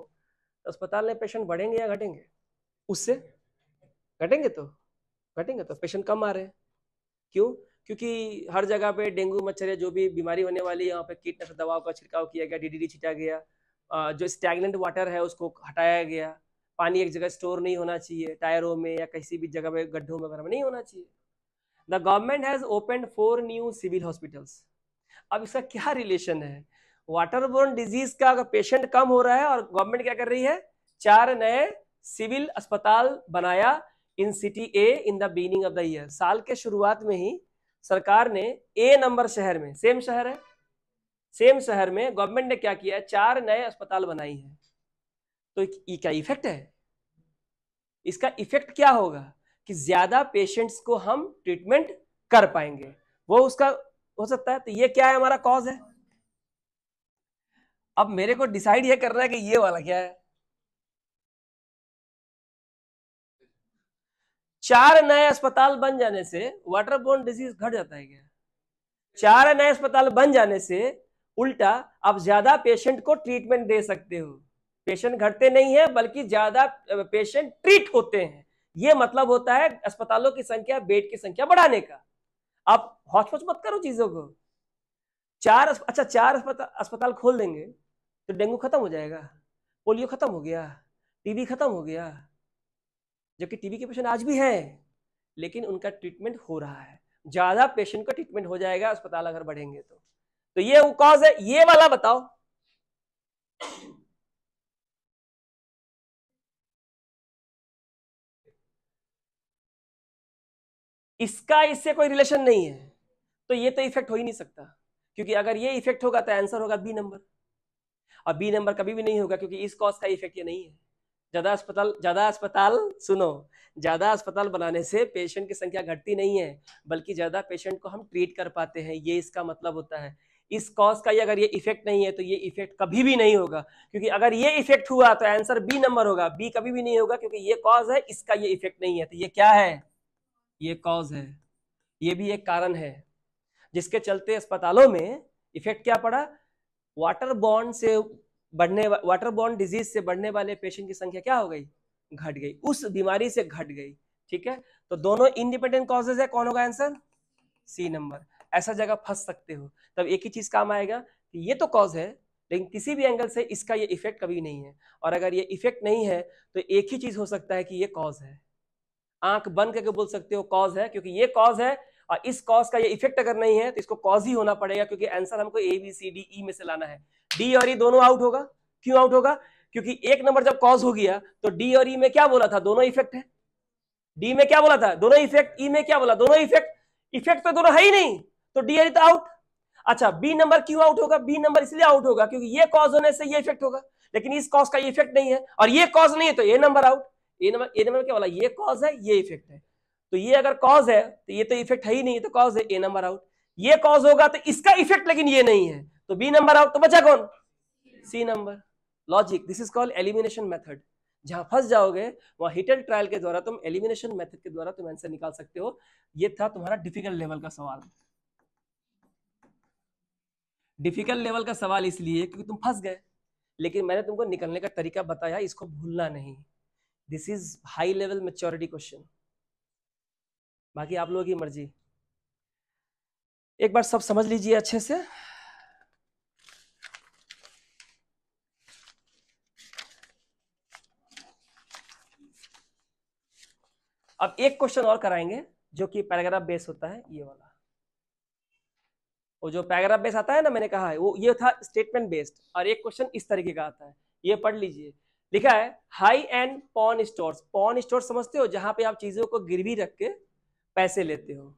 तो अस्पताल में पेशेंट बढ़ेंगे या घटेंगे। उससे घटेंगे तो पेशेंट कम आ रहे हैं। क्यों? क्योंकि हर जगह पे डेंगू मच्छर जो भी बीमारी होने वाली है यहाँ पे कीटनाशक दवाओं का छिड़काव किया गया, डीडीटी छिटा गया, जो स्टैग्नेंट वाटर है उसको हटाया गया, पानी एक जगह स्टोर नहीं होना चाहिए, टायरों में या किसी भी जगह पे गड्ढों में वगैरह में नहीं होना चाहिए। The government has opened 4 new civil hospitals. अब इसका क्या रिलेशन है, वाटरबोर्न डिजीज का अगर पेशेंट कम हो रहा है और गवर्नमेंट क्या कर रही है, 4 नए सिविल अस्पताल बनाया इन city A in the beginning of the year. साल के शुरुआत में ही सरकार ने ए नंबर शहर में, सेम शहर है, सेम शहर में गवर्नमेंट ने क्या किया है, 4 नए अस्पताल बनाई है। तो ये क्या इफेक्ट है, इसका इफेक्ट क्या होगा कि ज्यादा पेशेंट्स को हम ट्रीटमेंट कर पाएंगे, वो उसका हो सकता है। तो ये क्या है, हमारा कॉज है। अब मेरे को डिसाइड ये करना है कि ये वाला क्या है। 4 नए अस्पताल बन जाने से वाटरबोर्न डिजीज घट जाता है क्या? 4 नए अस्पताल बन जाने से उल्टा आप ज्यादा पेशेंट को ट्रीटमेंट दे सकते हो, पेशेंट घटते नहीं है बल्कि ज्यादा पेशेंट ट्रीट होते हैं। ये मतलब होता है अस्पतालों की संख्या, बेड की संख्या बढ़ाने का। आप हौच-पौच मत करो चीजों को। 4 अस्पताल खोल देंगे तो डेंगू खत्म हो जाएगा, पोलियो खत्म हो गया, टीबी खत्म हो गया, जबकि टीबी के पेशेंट आज भी हैं लेकिन उनका ट्रीटमेंट हो रहा है, ज्यादा पेशेंट का ट्रीटमेंट हो जाएगा अस्पताल अगर बढ़ेंगे तो ये वो कॉज है। ये वाला बताओ। इसका इससे कोई रिलेशन नहीं है तो ये तो इफेक्ट हो ही नहीं सकता, क्योंकि अगर ये इफेक्ट होगा तो आंसर होगा बी नंबर, और बी नंबर कभी भी नहीं होगा क्योंकि इस कॉज का इफेक्ट ये नहीं है। ज्यादा अस्पताल सुनो, ज्यादा अस्पताल बनाने से पेशेंट की संख्या घटती नहीं है बल्कि ज्यादा पेशेंट को हम ट्रीट कर पाते हैं, ये इसका मतलब होता है। इस कॉज का अगर ये इफेक्ट नहीं है तो ये इफेक्ट कभी भी नहीं होगा, क्योंकि अगर ये इफेक्ट हुआ तो आंसर बी नंबर होगा, बी कभी भी नहीं होगा क्योंकि ये कॉज है, इसका ये इफेक्ट नहीं है। तो ये क्या है, ये कॉज है, ये भी एक कारण है जिसके चलते अस्पतालों में इफेक्ट क्या पड़ा, वाटरबॉर्न डिजीज से बढ़ने वाले पेशेंट की संख्या क्या हो गई, घट गई, उस बीमारी से घट गई। ठीक है, तो दोनों इंडिपेंडेंट कॉजेज है, कौन होगा आंसर, सी नंबर। ऐसा जगह फंस सकते हो तब एक ही चीज काम आएगा कि ये तो कॉज है लेकिन किसी भी एंगल से इसका ये इफेक्ट कभी नहीं है, और अगर ये इफेक्ट नहीं है तो एक ही चीज हो सकता है कि ये कॉज है। आंख बंद करके बोल सकते हो कॉज है, क्योंकि ये कॉज है और इस कॉज का ये इफेक्ट अगर नहीं है तो इसको कॉज ही होना पड़ेगा, क्योंकि आंसर हमको ए बी सी डी ई में से लाना है। डी और ई दोनों आउट होगा। क्यों आउट होगा, क्योंकि एक नंबर जब कॉज हो गया तो डी और ई में क्या बोला था, दोनों इफेक्ट है। डी में क्या बोला था, दोनों इफेक्ट, ई में क्या बोला, दोनों इफेक्ट, इफेक्ट तो दोनों है ही नहीं, तो डी और ई तो आउट। अच्छा बी नंबर क्यों आउट होगा, बी नंबर इसलिए आउट होगा क्योंकि ये कॉज होने से ये इफेक्ट होगा, लेकिन इस कॉज का ये इफेक्ट नहीं है, और ये कॉज नहीं है तो ए नंबर आउट। ए नंबर क्या बोला, ये कॉज है ये इफेक्ट है, तो ये अगर कॉज है तो ये तो इफेक्ट है ही नहीं, तो कॉज है, ए नंबर आउट। ये कॉज होगा तो इसका इफेक्ट लेकिन ये नहीं है, तो बी नंबर आउट, तो बचा कौन, C number. Logic, this is called elimination method. जहां फंस जाओगे वहां हिट एंड ट्रायल के द्वारा तुम एलिमिनेशन मेथड के द्वारा तुम आंसर निकाल सकते हो। ये था तुम्हारा डिफिकल्ट लेवल का सवाल। डिफिकल्ट लेवल का सवाल इसलिए क्योंकि तुम फंस गए, लेकिन मैंने तुमको निकलने का तरीका बताया, इसको भूलना नहीं। This is high level maturity question, बाकी आप लोगों की मर्जी। एक बार सब समझ लीजिए अच्छे से। अब एक क्वेश्चन और कराएंगे जो कि पैराग्राफ बेस होता है, ये वाला। वो जो पैराग्राफ बेस आता है ना, मैंने कहा है वो ये था स्टेटमेंट बेस्ड, और एक क्वेश्चन इस तरीके का आता है, ये पढ़ लीजिए। लिखा है high end pawn stores. Pawn store समझते हो, जहां पे आप चीजों को गिरवी रख के पैसे लेते हो,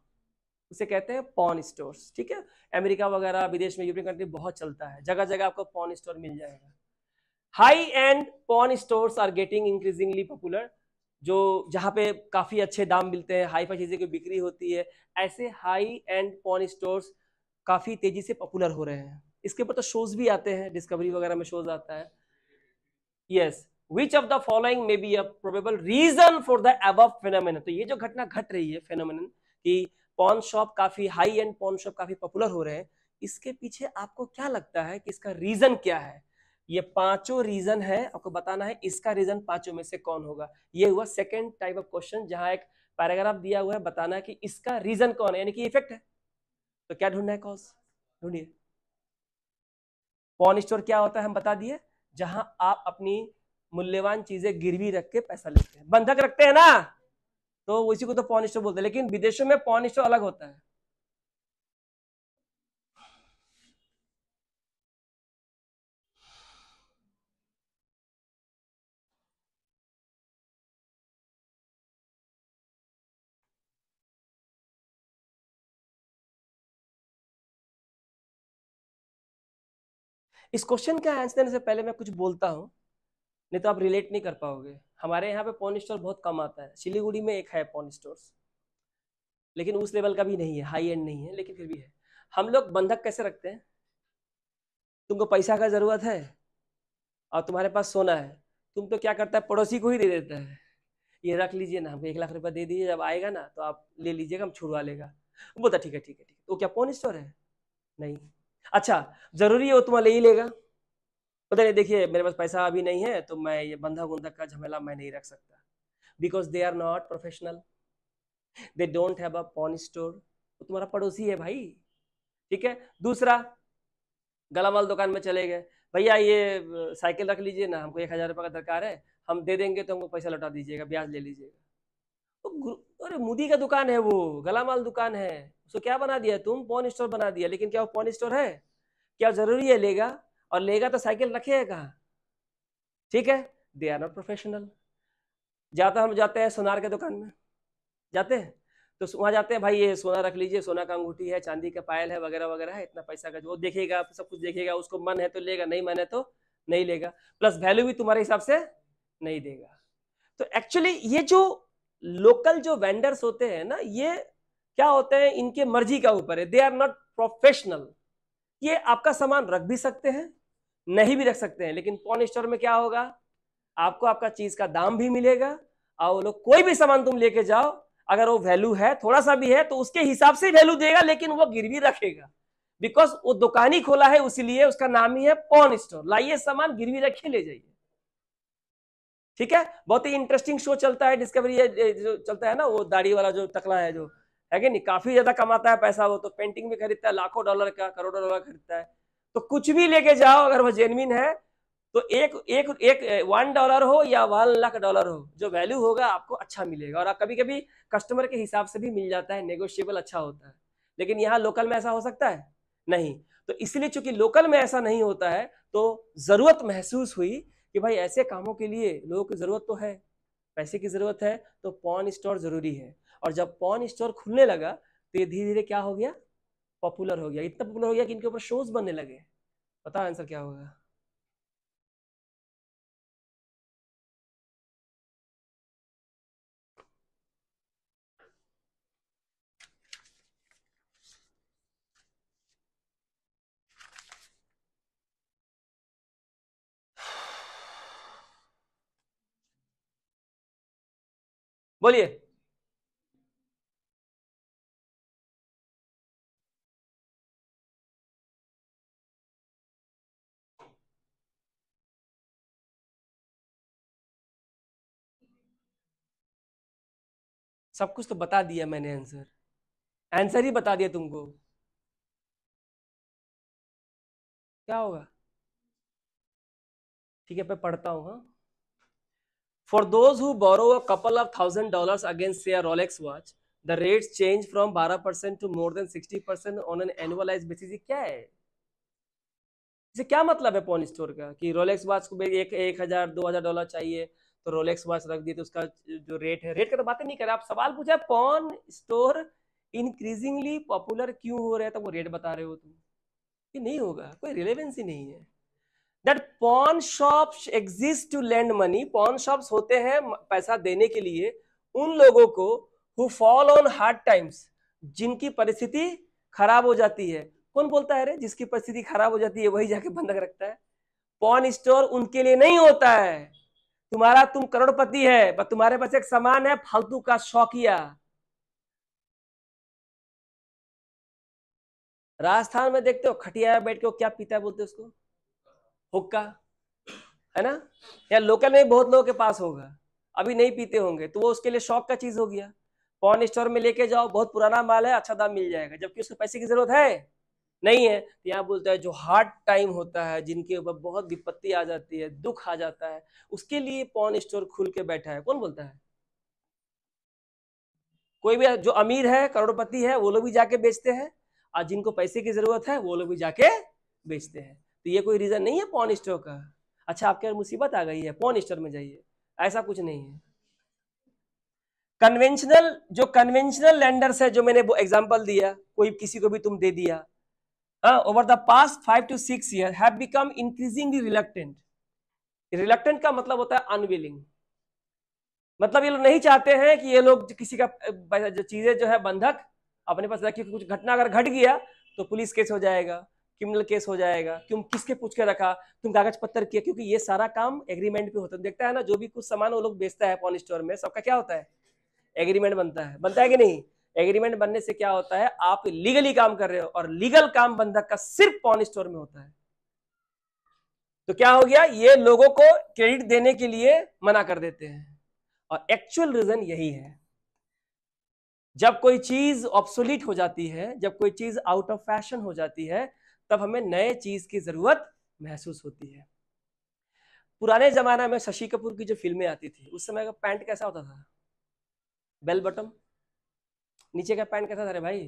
उसे कहते हैं पॉन स्टोर्स। ठीक है, अमेरिका वगैरह विदेश में, यूरोपियन कंट्री बहुत चलता है, जगह जगह आपको पॉन स्टोर मिल जाएगा। High end pawn stores are getting increasingly popular. जो जहां पे काफी अच्छे दाम मिलते हैं, हाई फाई चीजें की बिक्री होती है, ऐसे हाई एंड पॉन स्टोर्स काफी तेजी से पॉपुलर हो रहे हैं। इसके ऊपर तो शोज भी आते हैं, डिस्कवरी वगैरह में शोज आता है। Yes, which of the following may be a probable reason for the above phenomenon. तो ये जो घटना घट रही है, फेनोमेनन कि पॉन शॉप काफी हाई एंड पॉन शॉप काफी पॉपुलर हो रहे हैं, इसके पीछे आपको क्या लगता है कि इसका रीजन क्या है? ये पांचों रीजन है, आपको बताना है इसका रीजन पांचों में से कौन होगा। ये हुआ सेकेंड टाइप ऑफ क्वेश्चन, जहां एक पैराग्राफ दिया हुआ है, बताना है कि इसका रीजन कौन है, यानी कि इफेक्ट है। तो क्या ढूंढना है? कॉज ढूंढिए। पॉन स्टोर क्या होता है हम बता दिए, जहां आप अपनी मूल्यवान चीजें गिरवी रख के पैसा लेते हैं, बंधक रखते हैं ना, तो उसी को तो पॉन स्टोर बोलते हैं। लेकिन विदेशों में पॉन स्टोर अलग होता है। इस क्वेश्चन का आंसर देने से पहले मैं कुछ बोलता हूं, नहीं तो आप रिलेट नहीं कर पाओगे। हमारे यहाँ पे पॉन स्टोर बहुत कम आता है, सिलीगुड़ी में एक है पॉन स्टोर, लेकिन उस लेवल का भी नहीं है, हाई एंड नहीं है, लेकिन फिर भी है। हम लोग बंधक कैसे रखते हैं? तुमको पैसा का जरूरत है और तुम्हारे पास सोना है, तुम तो क्या करता है, पड़ोसी को ही दे देता है, ये रख लीजिए ना, हमको 1 लाख रुपया दे दीजिए, जब आएगा ना तो आप ले लीजिएगा, हम छुड़वा लेगा। वो बोलता ठीक है ठीक है ठीक है। तो क्या पॉन स्टोर है? नहीं। अच्छा, जरूरी है वो तुम्हारा ले ही लेगा? पता नहीं, देखिए मेरे पास पैसा अभी नहीं है, तो मैं ये बंधक उंधक का झमेला मैं नहीं रख सकता, because they are not professional, they don't have a pawn store. वो तुम्हारा पड़ोसी है भाई। ठीक है। दूसरा, गलामाल दुकान में चले गए, भैया ये साइकिल रख लीजिए ना, हमको 1,000 रुपये का दरकार है, हम दे देंगे तो हमको पैसा लौटा दीजिएगा, ब्याज ले लीजिएगा। अरे मुदी का दुकान है वो, गलामाल दुकान है, उसको क्या बना दिया तुम, पॉन स्टोर बना दिया। लेकिन क्या वो पॉन स्टोर है? क्या जरूरी है लेगा? और लेगा तो साइकिल रखेगा कहाँ? ठीक है, दे आर नॉट प्रोफेशनल। हम जाते हैं सोनार के दुकान में, जाते हैं तो वहां जाते हैं, भाई ये सोना रख लीजिए, सोना का अंगूठी है, चांदी का पायल है, वगैरह वगैरह है, इतना पैसा का, जो वो देखेगा, सब कुछ देखेगा, उसको मन है तो लेगा, नहीं मन है तो नहीं लेगा, प्लस वैल्यू भी तुम्हारे हिसाब से नहीं देगा। तो एक्चुअली ये जो लोकल जो वेंडर्स होते हैं ना, ये क्या होते हैं, इनके मर्जी का ऊपर है, दे आर नॉट प्रोफेशनल। ये आपका सामान रख भी सकते हैं, नहीं भी रख सकते हैं, लेकिन पॉन स्टोर में क्या होगा, आपको आपका चीज का दाम भी मिलेगा, और वो लोग कोई भी सामान तुम लेके जाओ, अगर वो वैल्यू है थोड़ा सा भी है तो उसके हिसाब से वैल्यू देगा, लेकिन वो गिरवी रखेगा, बिकॉज वो दुकान ही खोला है, उसीलिए उसका नाम ही है पॉन स्टोर। लाइए सामान गिरवी रखे ले जाइए। ठीक है, बहुत ही इंटरेस्टिंग शो चलता है डिस्कवरी, जो चलता है ना, वो दाढ़ी वाला जो टकला है, जो है कि नहीं, काफी ज्यादा कमाता है पैसा, वो तो पेंटिंग भी खरीदता है, लाखों डॉलर का, करोड़ों डॉलर खरीदता है। तो कुछ भी लेके जाओ, अगर वो जेन्युइन है, तो एक एक एक $1 हो या $1 लाख हो, जो वैल्यू होगा आपको अच्छा मिलेगा। और कभी कभी कस्टमर के हिसाब से भी मिल जाता है, नेगोशिएबल अच्छा होता है। लेकिन यहाँ लोकल में ऐसा हो सकता है? नहीं। तो इसलिए चूंकि लोकल में ऐसा नहीं होता है, तो जरूरत महसूस हुई कि भाई ऐसे कामों के लिए लोगों की जरूरत तो है, पैसे की जरूरत है, तो पॉन स्टोर जरूरी है। और जब पॉन स्टोर खुलने लगा, तो ये धीरे धीरे क्या हो गया, पॉपुलर हो गया, इतना पॉपुलर हो गया कि इनके ऊपर शोज बनने लगे। पता आंसर क्या होगा? बोलिए। सब कुछ तो बता दिया मैंने, आंसर ही बता दिया तुमको, क्या होगा? ठीक है, मैं पढ़ता हूँ। हाँ, for those who borrow a couple of $1,000 against से Rolex watch, the rates change from 12% to more than 60% on an annualized basis. ये क्या है? इसे क्या मतलब है पॉन स्टोर का कि रोलेक्स वॉच को 1,000 $2,000 चाहिए तो रोलेक्स वॉच रख दिए, तो उसका जो रेट है, रेट का तो बातें नहीं कर रहे आप, सवाल पूछा पॉन स्टोर इंक्रीजिंगली पॉपुलर क्यों हो रहा है, तो वो रेट बता रहे हो तुम। ये नहीं होगा, कोई रिलेवेंस ही नहीं है। That pawn shops exist to lend money, pawn shops होते हैं पैसा देने के लिए उन लोगों को who fall on hard times, जिनकी परिस्थिति खराब हो जाती है। कौन बोलता है रे, जिसकी परिस्थिति खराब हो जाती है वही जाके बंधक रखता है? पॉन स्टोर उनके लिए नहीं होता है। तुम करोड़पति है पर तुम्हारे पास एक सामान है फालतू का, शौकिया। राजस्थान में देखते हो खटिया में बैठ के वो क्या पीता है, बोलते हैं उसको हुक्का, है ना? या लोकल में बहुत लोगों के पास होगा, अभी नहीं पीते होंगे, तो वो उसके लिए शौक का चीज हो गया। पॉन स्टोर में लेके जाओ, बहुत पुराना माल है, अच्छा दाम मिल जाएगा, जबकि उसको पैसे की जरूरत है नहीं है। तो यहाँ बोलता है जो हार्ड टाइम होता है, जिनके ऊपर बहुत विपत्ति आ जाती है, दुख आ जाता है, उसके लिए पॉन स्टोर खुल के बैठा है। कौन बोलता है? कोई भी जो अमीर है, करोड़पति है, वो लोग भी जाके बेचते हैं, और जिनको पैसे की जरूरत है वो लोग भी जाके बेचते हैं। तो ये कोई रीजन नहीं है पॉन स्टोर का। अच्छा, आपके मुसीबत आ गई है, पॉन स्टोर में जाइए, ऐसा कुछ नहीं है। कन्वेंशनल लेंडर्स है, जो मैंने वो एग्जांपल दिया, कोई किसी को भी तुम दे दिया, over the past 5 to 6 years have become increasingly reluctant. Reluctant का मतलब होता है अनविलिंग, मतलब ये लोग नहीं चाहते हैं कि ये लोग किसी का जो चीजें जो है बंधक अपने पास रखी, कुछ घटना अगर घट गया तो पुलिस केस हो जाएगा, क्रिमिनल केस हो जाएगा, क्यों किसके पूछ के रखा, तुम कागज पत्तर किया, क्योंकि ये सारा काम एग्रीमेंट पे होता है। देखता है ना, जो भी कुछ सामान वो लोग बेचता है पॉन स्टोर में, सबका क्या होता है? एग्रीमेंट बनता है कि नहीं? एग्रीमेंट बनने से क्या होता है, आप लीगली काम कर रहे हो, और लीगल काम बंधक का सिर्फ पॉन स्टोर में होता है। तो क्या हो गया, ये लोगों को क्रेडिट देने के लिए मना कर देते हैं, और एक्चुअल रीजन यही है। जब कोई चीज ऑब्सोलीट हो जाती है, जब कोई चीज आउट ऑफ फैशन हो जाती है, तब हमें नए चीज की जरूरत महसूस होती है। पुराने जमाने में शशि कपूर की जो फिल्में आती थी, उस समय का पैंट कैसा होता था? बेल बटन, नीचे का पैंट कैसा था रे भाई?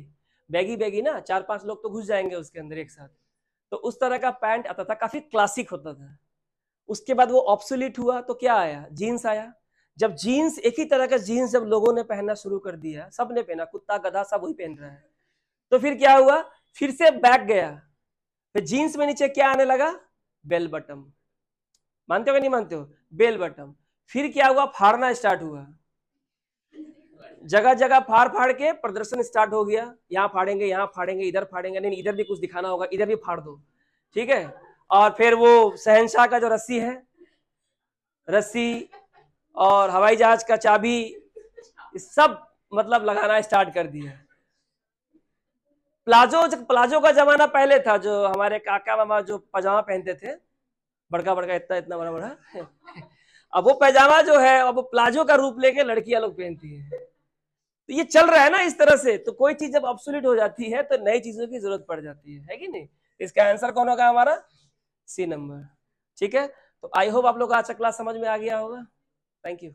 बैगी बैगी ना, 4-5 लोग तो घुस जाएंगे उसके अंदर एक साथ। तो उस तरह का पैंट आता था, काफी क्लासिक होता था। उसके बाद वो ऑब्सोलीट हुआ तो क्या आया? जीन्स आया। जब जीन्स, एक ही तरह का जीन्स जब लोगों ने पहनना शुरू कर दिया, सबने पहना, कुत्ता गधा सब वही पहन रहा है, तो फिर क्या हुआ? फिर से बैक गया, फिर जीन्स में नीचे क्या आने लगा? Bell bottom. मानते हो कि नहीं मानते हो? Bell bottom. फिर क्या हुआ? फाड़ना स्टार्ट हुआ, जगह जगह फाड़ फाड़ के प्रदर्शन स्टार्ट हो गया, यहाँ फाड़ेंगे, यहाँ फाड़ेंगे, इधर फाड़ेंगे, नहीं इधर भी कुछ दिखाना होगा, इधर भी फाड़ दो, ठीक है। और फिर वो शहनशाह का जो रस्सी है, रस्सी और हवाई जहाज का चाबी, सब मतलब लगाना स्टार्ट कर दिया। प्लाजो का जमाना पहले था, जो हमारे काका मामा जो पजामा पहनते थे, बड़का बड़का, इतना इतना बड़ा बड़ा अब वो पैजामा जो है, अब वो प्लाजो का रूप लेके लड़कियां लोग पहनती है। तो ये चल रहा है ना इस तरह से। तो कोई चीज जब ऑब्सोल्यूट हो जाती है तो नई चीजों की जरूरत पड़ जाती है कि नहीं? इसका आंसर कौन होगा हमारा? C number. ठीक है, तो आई होप आप लोग का आज का क्लास समझ में आ गया होगा। Thank you.